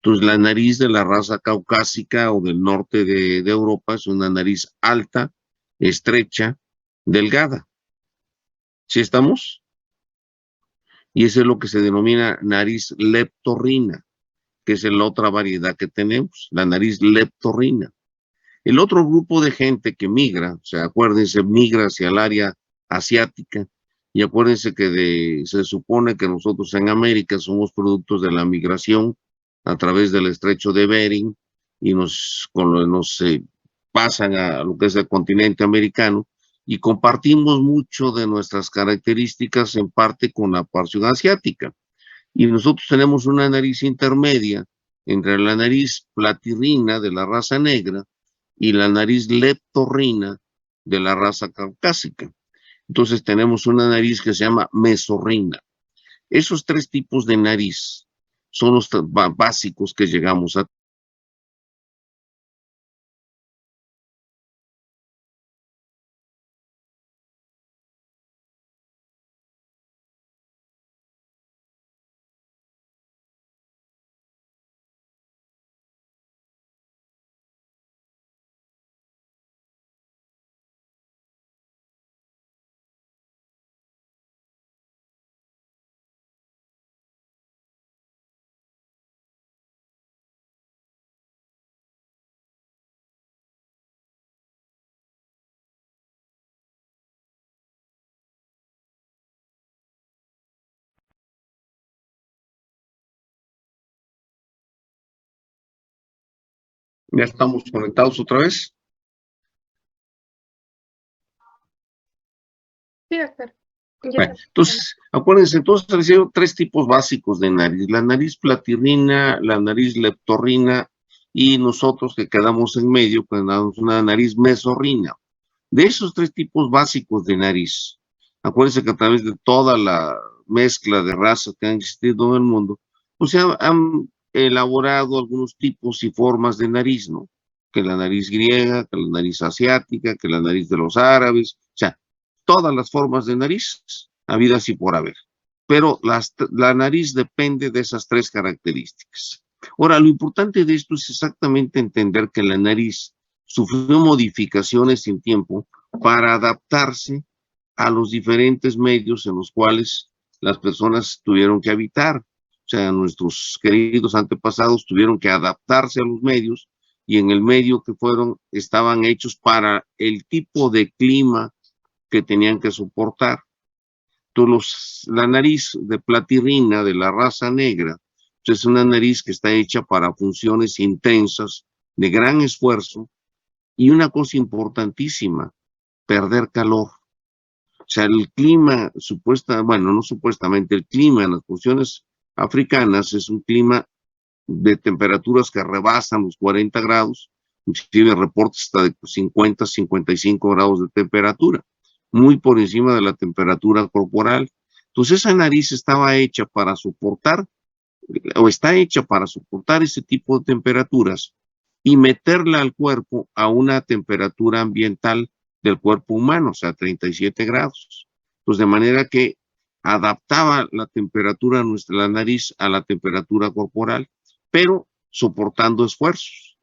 Entonces la nariz de la raza caucásica o del norte de Europa es una nariz alta, estrecha, delgada. ¿Sí estamos? Y eso es lo que se denomina nariz leptorrina, que es la otra variedad que tenemos, la nariz leptorrina. El otro grupo de gente que migra, o sea, acuérdense, migra hacia el área asiática, y acuérdense que se supone que nosotros en América somos productos de la migración a través del estrecho de Bering y nos pasan a lo que es el continente americano y compartimos mucho de nuestras características en parte con la porción asiática. Y nosotros tenemos una nariz intermedia entre la nariz platirrina de la raza negra y la nariz leptorrina de la raza caucásica. Entonces tenemos una nariz que se llama mesorrina. Esos tres tipos de nariz son los básicos que llegamos a Ya estamos conectados otra vez. Sí, doctor. Ya Bueno, está. entonces, acuérdense, entonces hay tres tipos básicos de nariz: la nariz platirrina, la nariz leptorrina y nosotros que quedamos en medio, quedamos una nariz mesorrina. De esos tres tipos básicos de nariz, acuérdense que a través de toda la mezcla de razas que han existido en el mundo, pues se han elaborado algunos tipos y formas de nariz, ¿no? Que la nariz griega, que la nariz asiática, que la nariz de los árabes, o sea, todas las formas de nariz, habidas y por haber. Pero la nariz depende de esas tres características. Ahora, lo importante de esto es exactamente entender que la nariz sufrió modificaciones en tiempo para adaptarse a los diferentes medios en los cuales las personas tuvieron que habitar. O sea, nuestros queridos antepasados tuvieron que adaptarse a los medios y en el medio que estaban hechos para el tipo de clima que tenían que soportar. Entonces, la nariz de platirrina de la raza negra es una nariz que está hecha para funciones intensas, de gran esfuerzo, y una cosa importantísima, perder calor. O sea, el clima no supuestamente, el clima en las posiciones africanas es un clima de temperaturas que rebasan los 40 grados, inclusive reportes hasta de 50, 55 grados de temperatura, muy por encima de la temperatura corporal. Entonces esa nariz estaba hecha para soportar, o está hecha para soportar ese tipo de temperaturas y meterla al cuerpo a una temperatura ambiental del cuerpo humano, o sea, 37 grados. Pues de manera que adaptaba la temperatura de la nariz a la temperatura corporal, pero soportando esfuerzos.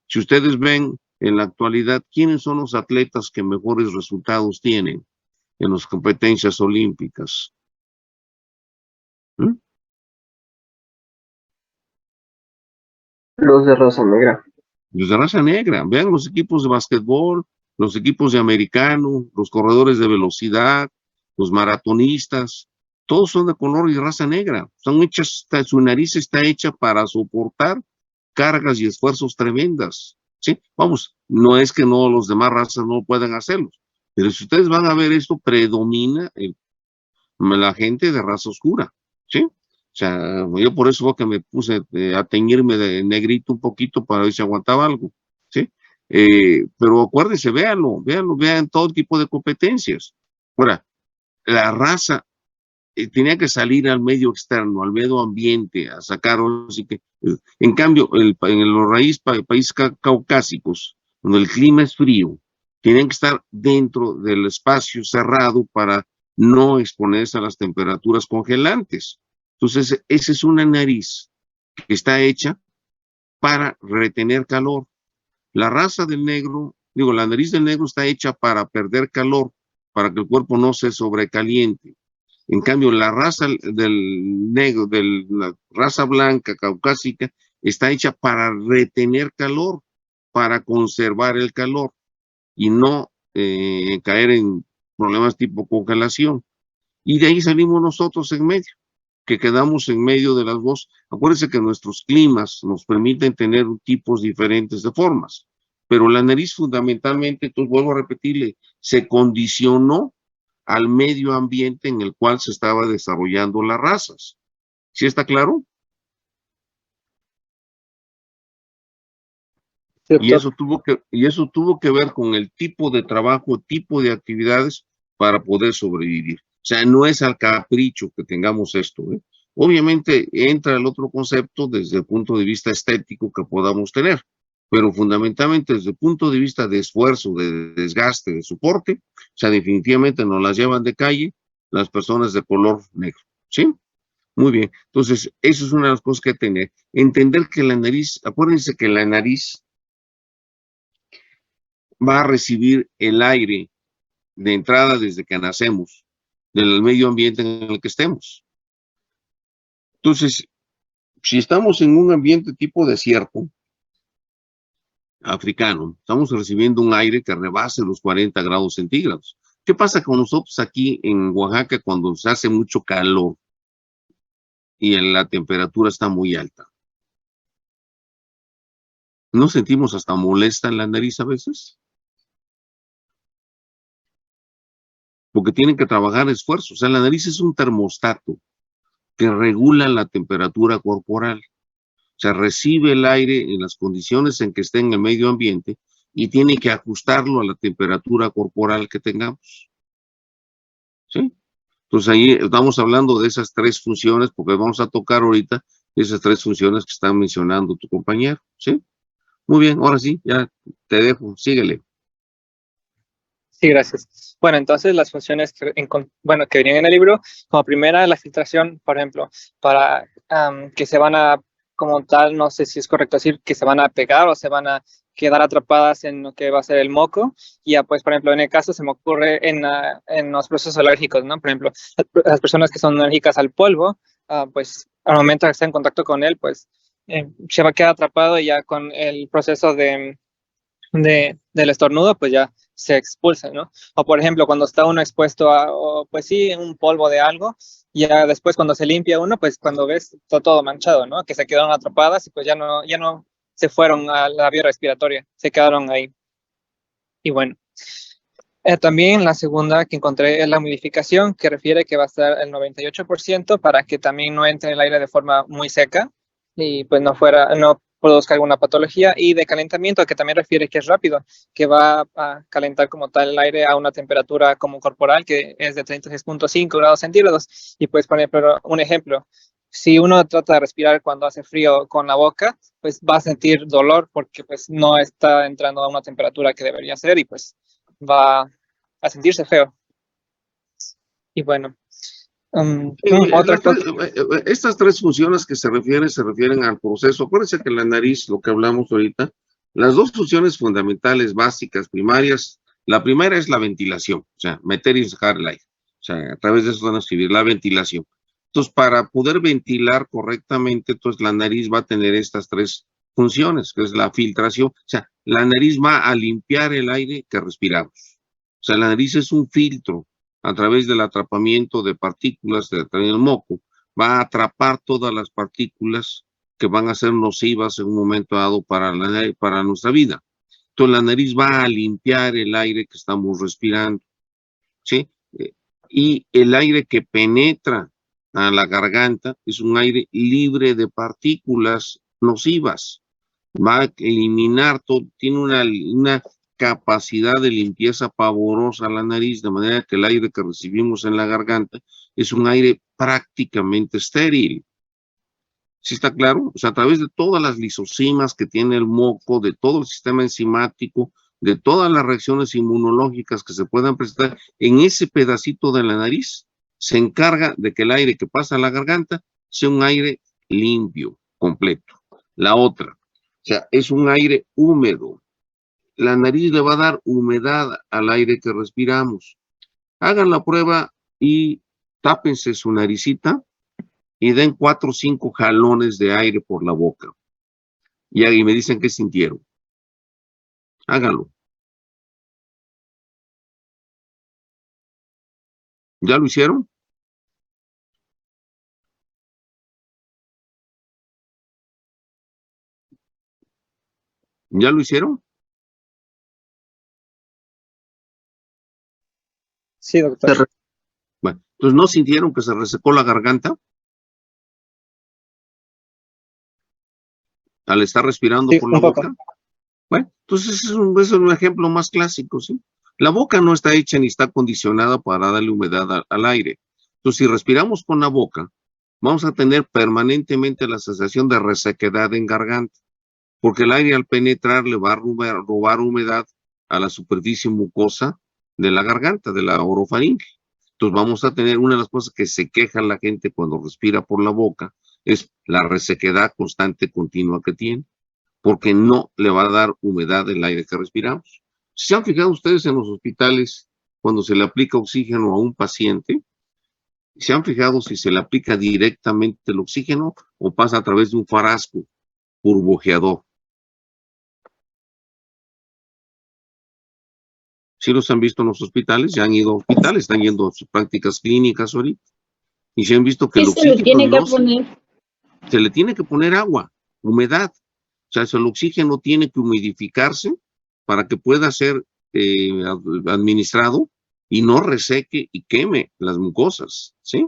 Si ustedes ven en la actualidad, ¿quiénes son los atletas que mejores resultados tienen en las competencias olímpicas? ¿Mm? Los de raza negra. Los de raza negra. Vean los equipos de básquetbol, los equipos de americano, los corredores de velocidad, los maratonistas, todos son de color y raza negra. Son hechas, su nariz está hecha para soportar cargas y esfuerzos tremendas. ¿Sí? Vamos, no es que no los demás razas no puedan hacerlo, pero si ustedes van a ver esto, predomina la gente de raza oscura. ¿Sí? O sea, yo por eso fue que me puse a teñirme de negrito un poquito para ver si aguantaba algo, ¿sí? Pero acuérdense, vean todo tipo de competencias. Ahora, la raza tenía que salir al medio externo, al medio ambiente, a sacar, así que, en cambio, en los países caucásicos, donde el clima es frío, tienen que estar dentro del espacio cerrado para no exponerse a las temperaturas congelantes. Entonces, esa es una nariz que está hecha para retener calor. La raza del negro, la nariz del negro está hecha para perder calor, para que el cuerpo no se sobrecaliente. En cambio, la raza del negro, la raza blanca caucásica, está hecha para retener calor, para conservar el calor y no caer en problemas tipo congelación. Y de ahí salimos nosotros en medio, que quedamos en medio de las dos. Acuérdense que nuestros climas nos permiten tener tipos diferentes de formas, pero la nariz fundamentalmente, entonces vuelvo a repetirle, se condicionó al medio ambiente en el cual se estaba desarrollando las razas. ¿Sí está claro? Sí, Y doctor. eso tuvo que ver con el tipo de trabajo, tipo de actividades para poder sobrevivir. O sea, no es al capricho que tengamos esto, ¿eh? Obviamente entra el otro concepto desde el punto de vista estético que podamos tener, pero fundamentalmente desde el punto de vista de esfuerzo, de desgaste, de soporte, o sea, definitivamente nos las llevan de calle las personas de color negro, ¿sí? Muy bien. Entonces, eso es una de las cosas que tener. Entender que la nariz, acuérdense que la nariz va a recibir el aire de entrada desde que nacemos, del medio ambiente en el que estemos. Entonces, si estamos en un ambiente tipo desierto africano, estamos recibiendo un aire que rebase los 40 grados centígrados. ¿Qué pasa con nosotros aquí en Oaxaca cuando se hace mucho calor y la temperatura está muy alta? ¿No sentimos hasta molesta en la nariz a veces? Porque tienen que trabajar esfuerzo. O sea, la nariz es un termostato que regula la temperatura corporal. O sea, recibe el aire en las condiciones en que esté en el medio ambiente y tiene que ajustarlo a la temperatura corporal que tengamos. ¿Sí? Entonces ahí estamos hablando de esas tres funciones, porque vamos a tocar ahorita esas tres funciones que está mencionando tu compañero. ¿Sí? Muy bien, ahora sí, ya te dejo, síguele. Sí, gracias. Bueno, entonces las funciones que venían en el libro, como primera, la filtración, por ejemplo, para que se van a, como tal, no sé si es correcto decir que se van a pegar o se van a quedar atrapadas en lo que va a ser el moco. Y ya, pues, por ejemplo, en el caso se me ocurre en los procesos alérgicos, ¿no? Por ejemplo, las personas que son alérgicas al polvo, pues, al momento que está en contacto con él, pues, se va a quedar atrapado y ya con el proceso del estornudo, pues ya se expulsa, ¿no? O por ejemplo, cuando está uno expuesto a, pues sí, un polvo de algo, ya después cuando se limpia uno, pues cuando ves está todo manchado, ¿no? Que se quedaron atrapadas y pues ya no se fueron a la vía respiratoria, se quedaron ahí. Y bueno, también la segunda que encontré es la humidificación, que refiere que va a estar el 98% para que también no entre el aire de forma muy seca y pues no produzca alguna patología, y de calentamiento, que también refiere que es rápido, que va a calentar como tal el aire a una temperatura como corporal que es de 36.5 grados centígrados. Y pues, por ejemplo, un ejemplo, si uno trata de respirar cuando hace frío con la boca, pues va a sentir dolor porque pues no está entrando a una temperatura que debería ser y pues va a sentirse feo. Y bueno, Estas tres funciones que se refieren al proceso. Acuérdense que la nariz, lo que hablamos ahorita, las dos funciones fundamentales, básicas, primarias, la primera es la ventilación, o sea, meter y sacar el aire. O sea, a través de eso van a escribir la ventilación. Entonces, para poder ventilar correctamente, entonces la nariz va a tener estas tres funciones, que es la filtración. O sea, la nariz va a limpiar el aire que respiramos. O sea, la nariz es un filtro a través del atrapamiento de partículas del moco, va a atrapar todas las partículas que van a ser nocivas en un momento dado para nuestra vida. Entonces la nariz va a limpiar el aire que estamos respirando, ¿sí? Y el aire que penetra a la garganta es un aire libre de partículas nocivas. Va a eliminar todo, tiene una capacidad de limpieza pavorosa a la nariz, de manera que el aire que recibimos en la garganta es un aire prácticamente estéril. ¿Sí está claro? O sea, a través de todas las lisosimas que tiene el moco, de todo el sistema enzimático, de todas las reacciones inmunológicas que se puedan presentar en ese pedacito de la nariz, se encarga de que el aire que pasa a la garganta sea un aire limpio, completo. La otra, o sea, es un aire húmedo. La nariz le va a dar humedad al aire que respiramos. Hagan la prueba y tápense su naricita y den 4 o 5 jalones de aire por la boca. Y ahí me dicen qué sintieron. Háganlo. ¿Ya lo hicieron? ¿Ya lo hicieron? Sí, doctor. Bueno, entonces ¿no sintieron que se resecó la garganta al estar respirando Sí, por la boca? Bueno, entonces es un ejemplo más clásico, ¿sí? La boca no está hecha ni está condicionada para darle humedad al aire. Entonces, si respiramos con la boca, vamos a tener permanentemente la sensación de resequedad en garganta, porque el aire al penetrar le va a robar humedad a la superficie mucosa de la garganta, de la orofaringe. Entonces vamos a tener una de las cosas que se queja la gente cuando respira por la boca, es la resequedad constante continua que tiene, porque no le va a dar humedad el aire que respiramos. ¿Se han fijado ustedes en los hospitales cuando se le aplica oxígeno a un paciente? ¿Se han fijado si se le aplica directamente el oxígeno o pasa a través de un frasco burbujeador? ¿Sí los han visto en los hospitales? Ya han ido a hospitales, están yendo a sus prácticas clínicas ahorita. Y se han visto que el oxígeno se le tiene que poner agua, humedad. O sea, el oxígeno tiene que humidificarse para que pueda ser administrado y no reseque y queme las mucosas, ¿sí?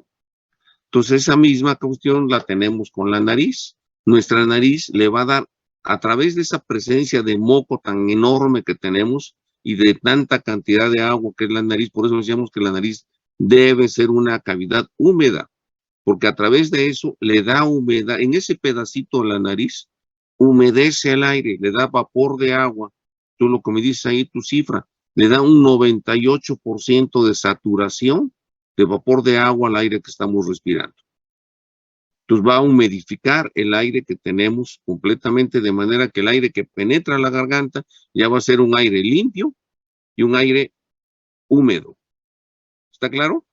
Entonces esa misma cuestión la tenemos con la nariz. Nuestra nariz le va a dar, a través de esa presencia de moco tan enorme que tenemos y de tanta cantidad de agua que es la nariz, por eso decíamos que la nariz debe ser una cavidad húmeda, porque a través de eso le da humedad, en ese pedacito de la nariz, humedece el aire, le da vapor de agua. Tú lo que me dices ahí, tu cifra, le da un 98% de saturación de vapor de agua al aire que estamos respirando. Entonces va a humidificar el aire que tenemos completamente, de manera que el aire que penetra la garganta ya va a ser un aire limpio y un aire húmedo. ¿Está claro?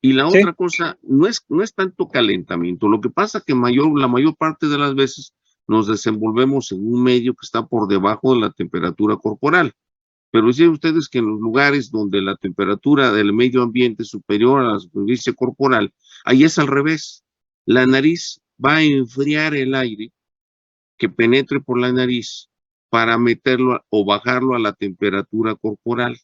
Y la otra cosa, no es tanto calentamiento. Lo que pasa que la mayor parte de las veces nos desenvolvemos en un medio que está por debajo de la temperatura corporal. Pero dicen ustedes que en los lugares donde la temperatura del medio ambiente es superior a la superficie corporal, ahí es al revés. La nariz va a enfriar el aire que penetre por la nariz para meterlo o bajarlo a la temperatura corporal.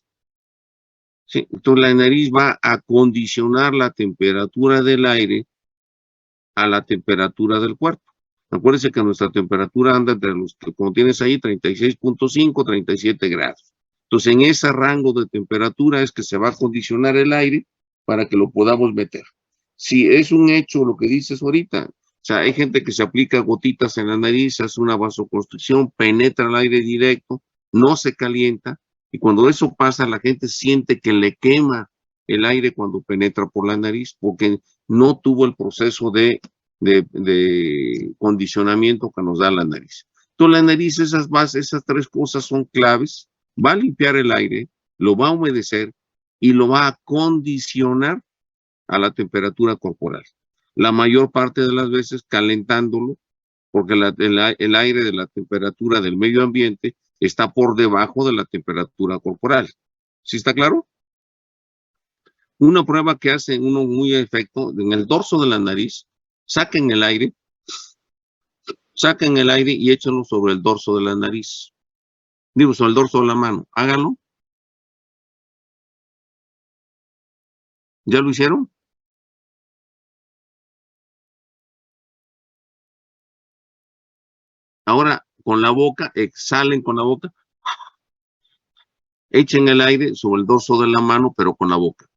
¿Sí? Entonces la nariz va a condicionar la temperatura del aire a la temperatura del cuerpo. Acuérdense que nuestra temperatura anda entre los, como tienes ahí, 36.5, 37 grados. Entonces, en ese rango de temperatura es que se va a condicionar el aire para que lo podamos meter. Si es un hecho lo que dices ahorita, o sea, hay gente que se aplica gotitas en la nariz, hace una vasoconstricción, penetra el aire directo, no se calienta, y cuando eso pasa, la gente siente que le quema el aire cuando penetra por la nariz, porque no tuvo el proceso de condicionamiento que nos da la nariz. Entonces, la nariz, esas tres cosas son claves. Va a limpiar el aire, lo va a humedecer y lo va a condicionar a la temperatura corporal. La mayor parte de las veces calentándolo, porque el aire de la temperatura del medio ambiente está por debajo de la temperatura corporal. ¿Sí está claro? Una prueba que hace uno muy efecto, en el dorso de la nariz, saquen el aire y échenlo sobre el dorso de la nariz. Digo, sobre el dorso de la mano. Háganlo. ¿Ya lo hicieron? Ahora, con la boca, exhalen con la boca. Echen el aire sobre el dorso de la mano, pero con la boca.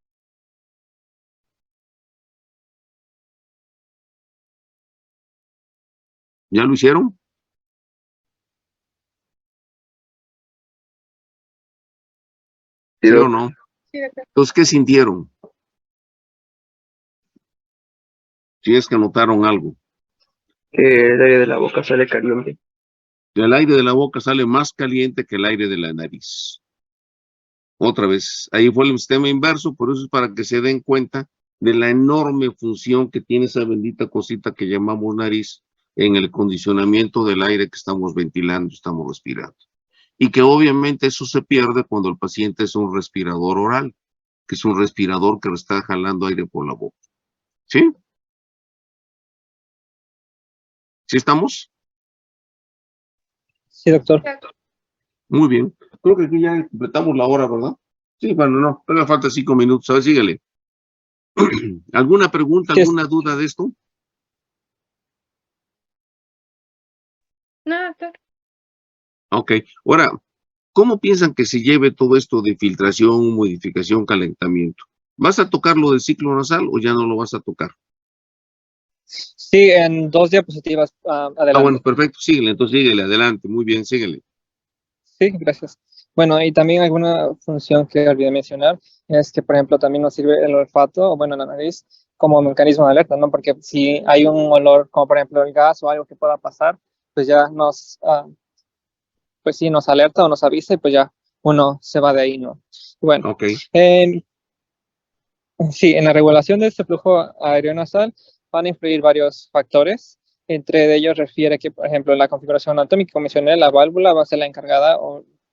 ¿Ya lo hicieron? ¿Sí o no? Sí, doctor. Entonces, ¿qué sintieron? Si es que notaron algo. Que el aire de la boca sale caliente. El aire de la boca sale más caliente que el aire de la nariz. Otra vez, ahí fue el sistema inverso, por eso es para que se den cuenta de la enorme función que tiene esa bendita cosita que llamamos nariz en el condicionamiento del aire que estamos ventilando, estamos respirando. Y que obviamente eso se pierde cuando el paciente es un respirador oral, que es un respirador que está jalando aire por la boca. ¿Sí? ¿Sí estamos? Sí, doctor. Muy bien. Creo que aquí ya completamos la hora, ¿verdad? Sí, bueno, no, todavía falta 5 minutos. A ver, síguele. ¿Alguna pregunta, alguna duda de esto? No, doctor. Ok. Ahora, ¿cómo piensan que se lleve todo esto de filtración, modificación, calentamiento? ¿Vas a tocar lo del ciclo nasal o ya no lo vas a tocar? Sí, en 2 diapositivas adelante. Ah, bueno, perfecto. Síguele, entonces síguele, adelante. Muy bien, síguele. Sí, gracias. Bueno, y también alguna función que olvidé mencionar es que, por ejemplo, también nos sirve el olfato, o bueno, la nariz, como mecanismo de alerta, ¿no? Porque si hay un olor, como por ejemplo el gas o algo que pueda pasar, pues ya pues sí, nos alerta o nos avisa y pues ya uno se va de ahí, ¿no? Bueno, Ok. sí, en la regulación de este flujo aéreo nasal van a influir varios factores. Entre ellos refiere que, por ejemplo, en la configuración anatómica, como mencioné, la válvula va a ser la encargada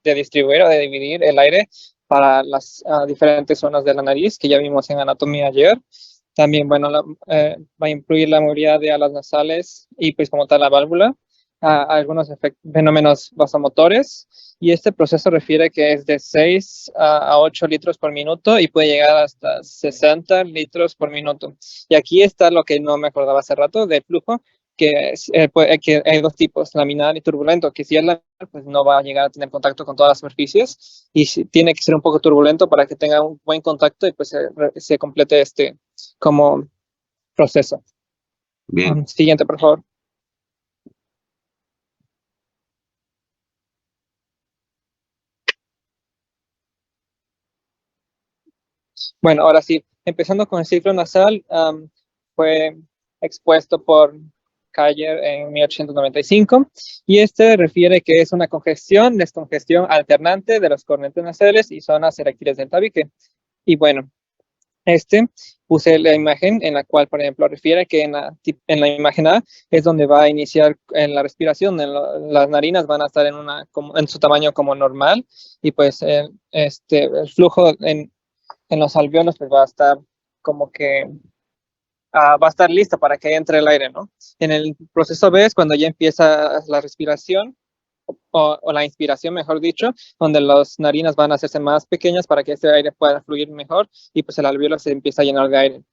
de distribuir o de dividir el aire para las diferentes zonas de la nariz, que ya vimos en anatomía ayer. También, bueno, va a incluir la movilidad de alas nasales y pues como tal la válvula, algunos fenómenos vasomotores, y este proceso refiere que es de 6 a 8 litros por minuto y puede llegar hasta 60 litros por minuto. Y aquí está lo que no me acordaba hace rato del flujo, que hay dos tipos, laminar y turbulento, que si es laminar, pues no va a llegar a tener contacto con todas las superficies, y tiene que ser un poco turbulento para que tenga un buen contacto y pues se complete como proceso. Bien. Siguiente, por favor. Bueno, ahora sí, empezando con el ciclo nasal, fue expuesto por Kayer en 1895, y este refiere que es una descongestión alternante de los cornetes nasales y zonas eréctiles del tabique. Y bueno, puse la imagen en la cual, por ejemplo, refiere que en la imagen A es donde va a iniciar en la respiración. Las narinas van a estar en su tamaño como normal, y pues el flujo en los alvéolos pues va a estar como que va a estar listo para que entre el aire, ¿no? En el proceso B es cuando ya empieza la respiración, o la inspiración, mejor dicho, donde las narinas van a hacerse más pequeñas para que este aire pueda fluir mejor, y pues el alvéolo se empieza a llenar de aire.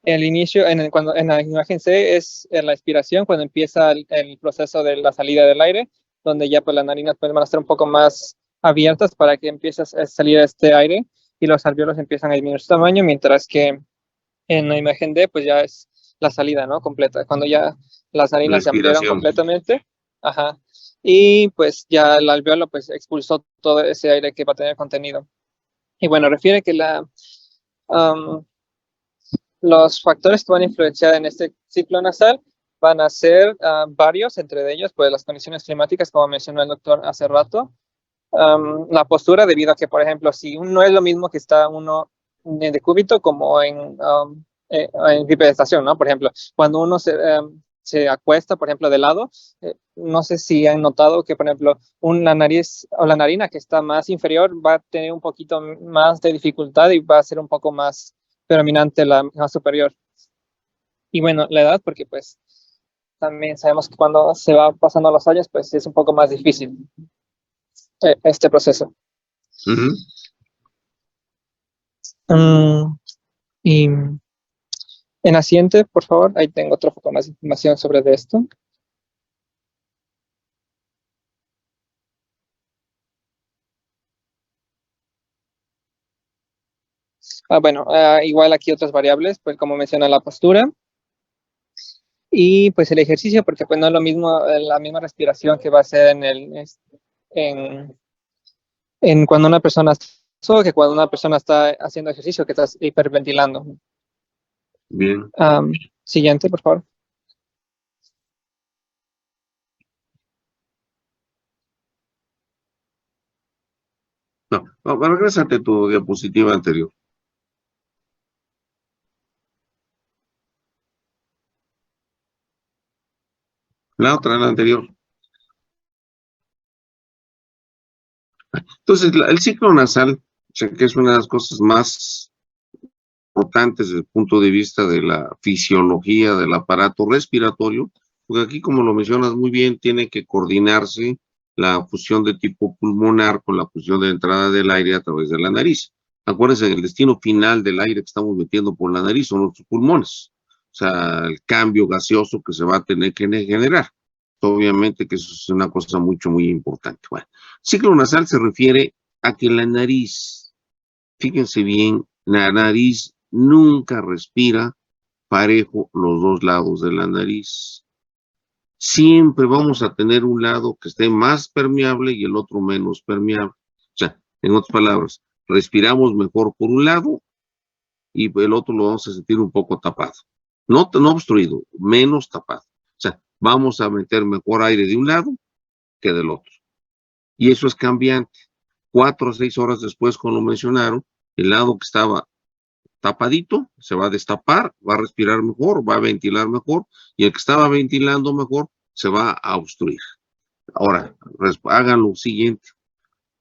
El inicio, cuando en la imagen C es la expiración, cuando empieza el proceso de la salida del aire, donde ya pues las narinas van a estar un poco más abiertas para que empiece a salir este aire, y los alvéolos empiezan a disminuir su tamaño, mientras que en la imagen D pues ya es la salida, ¿no? Completa, cuando ya las narinas se ampliaron completamente. Ajá. Y pues ya el alvéolo pues expulsó todo ese aire que va a tener contenido. Y bueno, refiere que los factores que van a influenciar en este ciclo nasal van a ser varios, entre ellos pues las condiciones climáticas, como mencionó el doctor hace rato. La postura, debido a que, por ejemplo, si no es lo mismo que está uno de decúbito como en bipedestación, ¿no? Por ejemplo, cuando uno se acuesta, por ejemplo, de lado, no sé si han notado que, por ejemplo, la nariz o la narina que está más inferior va a tener un poquito más de dificultad y va a ser un poco más predominante la más superior. Y bueno, la edad, porque pues también sabemos que cuando se va pasando los años, pues es un poco más difícil este proceso. Y en la siguiente, por favor, ahí tengo otro poco más de información sobre esto. Bueno, igual aquí otras variables, pues como menciona la postura. Y pues el ejercicio, porque pues no es lo mismo, la misma respiración que va a ser en cuando una persona que cuando una persona está haciendo ejercicio, que está hiperventilando. Bien. Siguiente, por favor. No, regrésate tu diapositiva anterior. La otra, la anterior. Entonces, el ciclo nasal, o sea, que es una de las cosas más importantes desde el punto de vista de la fisiología del aparato respiratorio, porque aquí, como lo mencionas muy bien, tiene que coordinarse la fusión de tipo pulmonar con la fusión de entrada del aire a través de la nariz. Acuérdense, el destino final del aire que estamos metiendo por la nariz son nuestros pulmones, o sea, el cambio gaseoso que se va a tener que generar. Obviamente que eso es una cosa muy importante. Bueno, ciclo nasal se refiere a que la nariz, fíjense bien, la nariz nunca respira parejo los dos lados de la nariz. Siempre vamos a tener un lado que esté más permeable y el otro menos permeable. O sea, en otras palabras, respiramos mejor por un lado y el otro lo vamos a sentir un poco tapado. No obstruido, menos tapado. O sea, vamos a meter mejor aire de un lado que del otro. Y eso es cambiante. 4 a 6 horas después, como lo mencionaron, el lado que estaba tapadito se va a destapar, va a respirar mejor, va a ventilar mejor, y el que estaba ventilando mejor se va a obstruir. Ahora, hagan lo siguiente.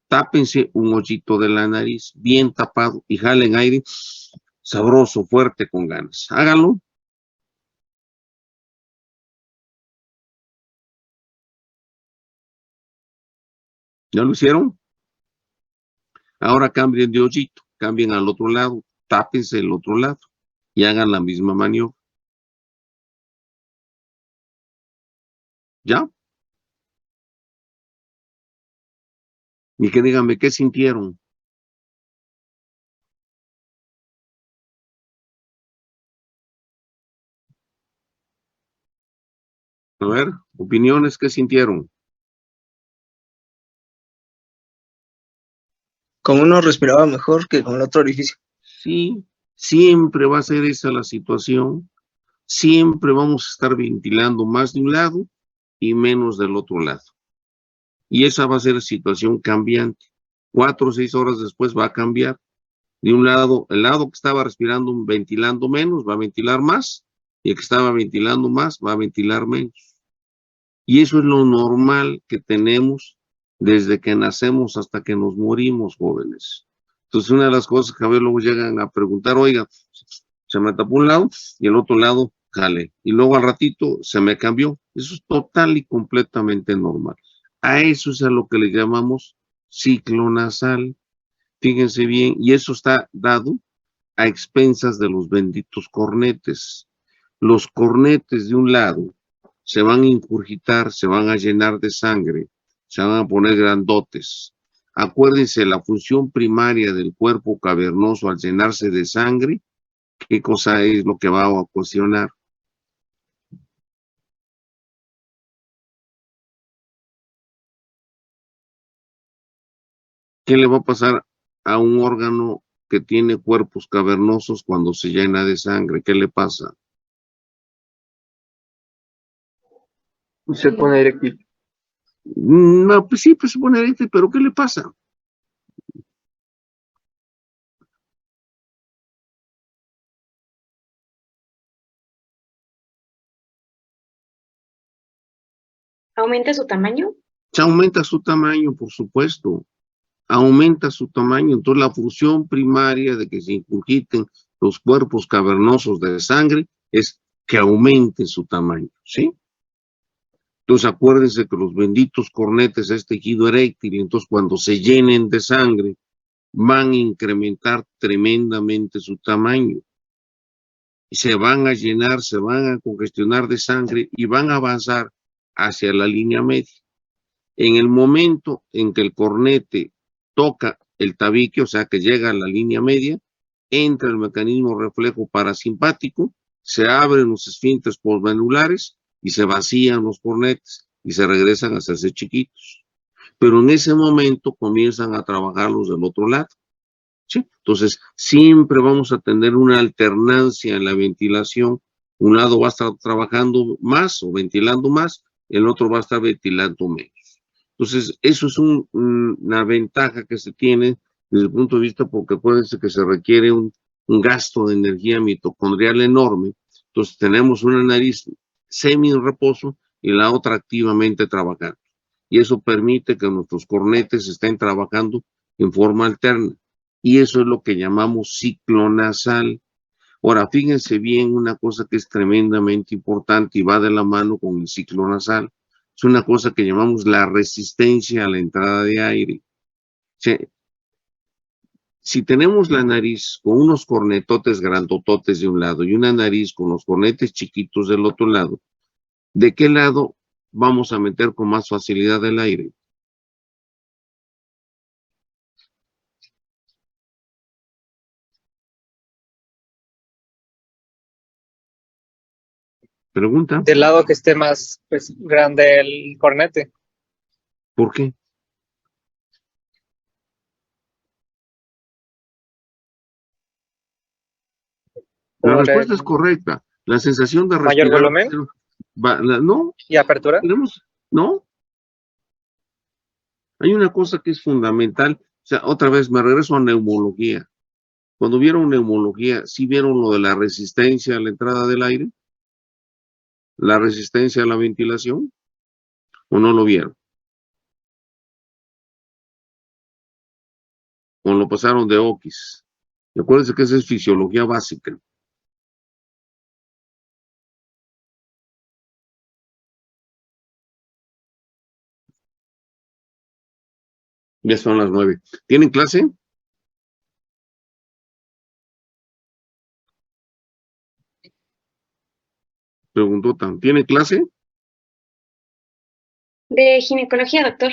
Tápense un hoyito de la nariz bien tapado y jalen aire sabroso, fuerte, con ganas. Háganlo. ¿Ya lo hicieron? Ahora cambien de hoyito, cambien al otro lado, tápense el otro lado y hagan la misma maniobra. ¿Ya? Y que díganme qué sintieron. A ver, opiniones, ¿qué sintieron? Con uno respiraba mejor que con el otro orificio. Sí, siempre va a ser esa la situación. Siempre vamos a estar ventilando más de un lado y menos del otro lado. Y esa va a ser la situación cambiante. 4 o 6 horas después va a cambiar. De un lado, el lado que estaba respirando, ventilando menos, va a ventilar más, y el que estaba ventilando más, va a ventilar menos. Y eso es lo normal que tenemos desde que nacemos hasta que nos morimos, jóvenes. Entonces, una de las cosas que a ver luego llegan a preguntar, oiga, se me tapó un lado y el otro lado, jale. Y luego al ratito se me cambió. Eso es total y completamente normal. A eso es a lo que le llamamos ciclo nasal. Fíjense bien, y eso está dado a expensas de los benditos cornetes. Los cornetes de un lado se van a ingurgitar, se van a llenar de sangre, se van a poner grandotes. Acuérdense, la función primaria del cuerpo cavernoso al llenarse de sangre, ¿qué cosa es lo que va a ocasionar? ¿Qué le va a pasar a un órgano que tiene cuerpos cavernosos cuando se llena de sangre? ¿Qué le pasa? Se pone eréctil. No, pues sí, pues se pone eréctil, pero ¿qué le pasa? ¿Aumenta su tamaño? Se aumenta su tamaño, por supuesto. Aumenta su tamaño. Entonces, la función primaria de que se ingurgiten los cuerpos cavernosos de sangre es que aumente su tamaño, ¿sí? Entonces, acuérdense que los benditos cornetes es tejido eréctil, y entonces cuando se llenen de sangre, van a incrementar tremendamente su tamaño. Y se van a llenar, se van a congestionar de sangre y van a avanzar hacia la línea media. En el momento en que el cornete toca el tabique, o sea que llega a la línea media, entra el mecanismo reflejo parasimpático, se abren los esfínteres postvenulares y se vacían los cornetes y se regresan a hacerse chiquitos. Pero en ese momento comienzan a trabajar los del otro lado. ¿Sí? Entonces, siempre vamos a tener una alternancia en la ventilación. Un lado va a estar trabajando más o ventilando más, el otro va a estar ventilando menos. Entonces, eso es una ventaja que se tiene desde el punto de vista, porque acuérdense que se requiere un gasto de energía mitocondrial enorme. Entonces, tenemos una nariz semi en reposo y la otra activamente trabajando. Y eso permite que nuestros cornetes estén trabajando en forma alterna. Y eso es lo que llamamos ciclo nasal. Ahora, fíjense bien una cosa que es tremendamente importante y va de la mano con el ciclo nasal. Es una cosa que llamamos la resistencia a la entrada de aire. Si tenemos la nariz con unos cornetotes grandototes de un lado y una nariz con los cornetes chiquitos del otro lado, ¿de qué lado vamos a meter con más facilidad el aire? Pregunta. Del lado que esté más pues, grande el cornete. ¿Por qué? La respuesta es correcta. La sensación de respirar. ¿Mayor volumen? No. ¿Y apertura? No. Hay una cosa que es fundamental. O sea, otra vez me regreso a neumología. Cuando vieron neumología, ¿sí vieron lo de la resistencia a la entrada del aire? ¿La resistencia a la ventilación? ¿O no lo vieron? ¿O lo pasaron de oquis? Y acuérdense que esa es fisiología básica. Ya son las 9. ¿Tienen clase? Preguntó Tan. ¿Tiene clase? De ginecología, doctor.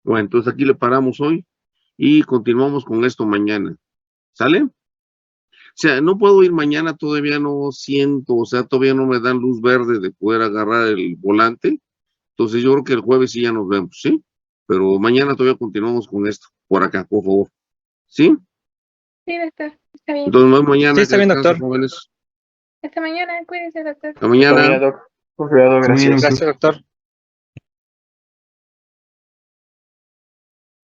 Bueno, entonces aquí le paramos hoy y continuamos con esto mañana. ¿Sale? O sea, no puedo ir mañana, todavía no siento, o sea, todavía no me dan luz verde de poder agarrar el volante. Entonces yo creo que el jueves sí ya nos vemos, ¿sí? Pero mañana todavía continuamos con esto, por acá, por favor. ¿Sí? Sí, doctor. Está bien. Entonces nos vemos mañana. Sí, está bien, Descansen, doctor. jóvenes. Hasta mañana. Cuídense, doctor. Hasta mañana. Todavía, Doc. Con cuidado, Está bien, gracias. Gracias, doctor.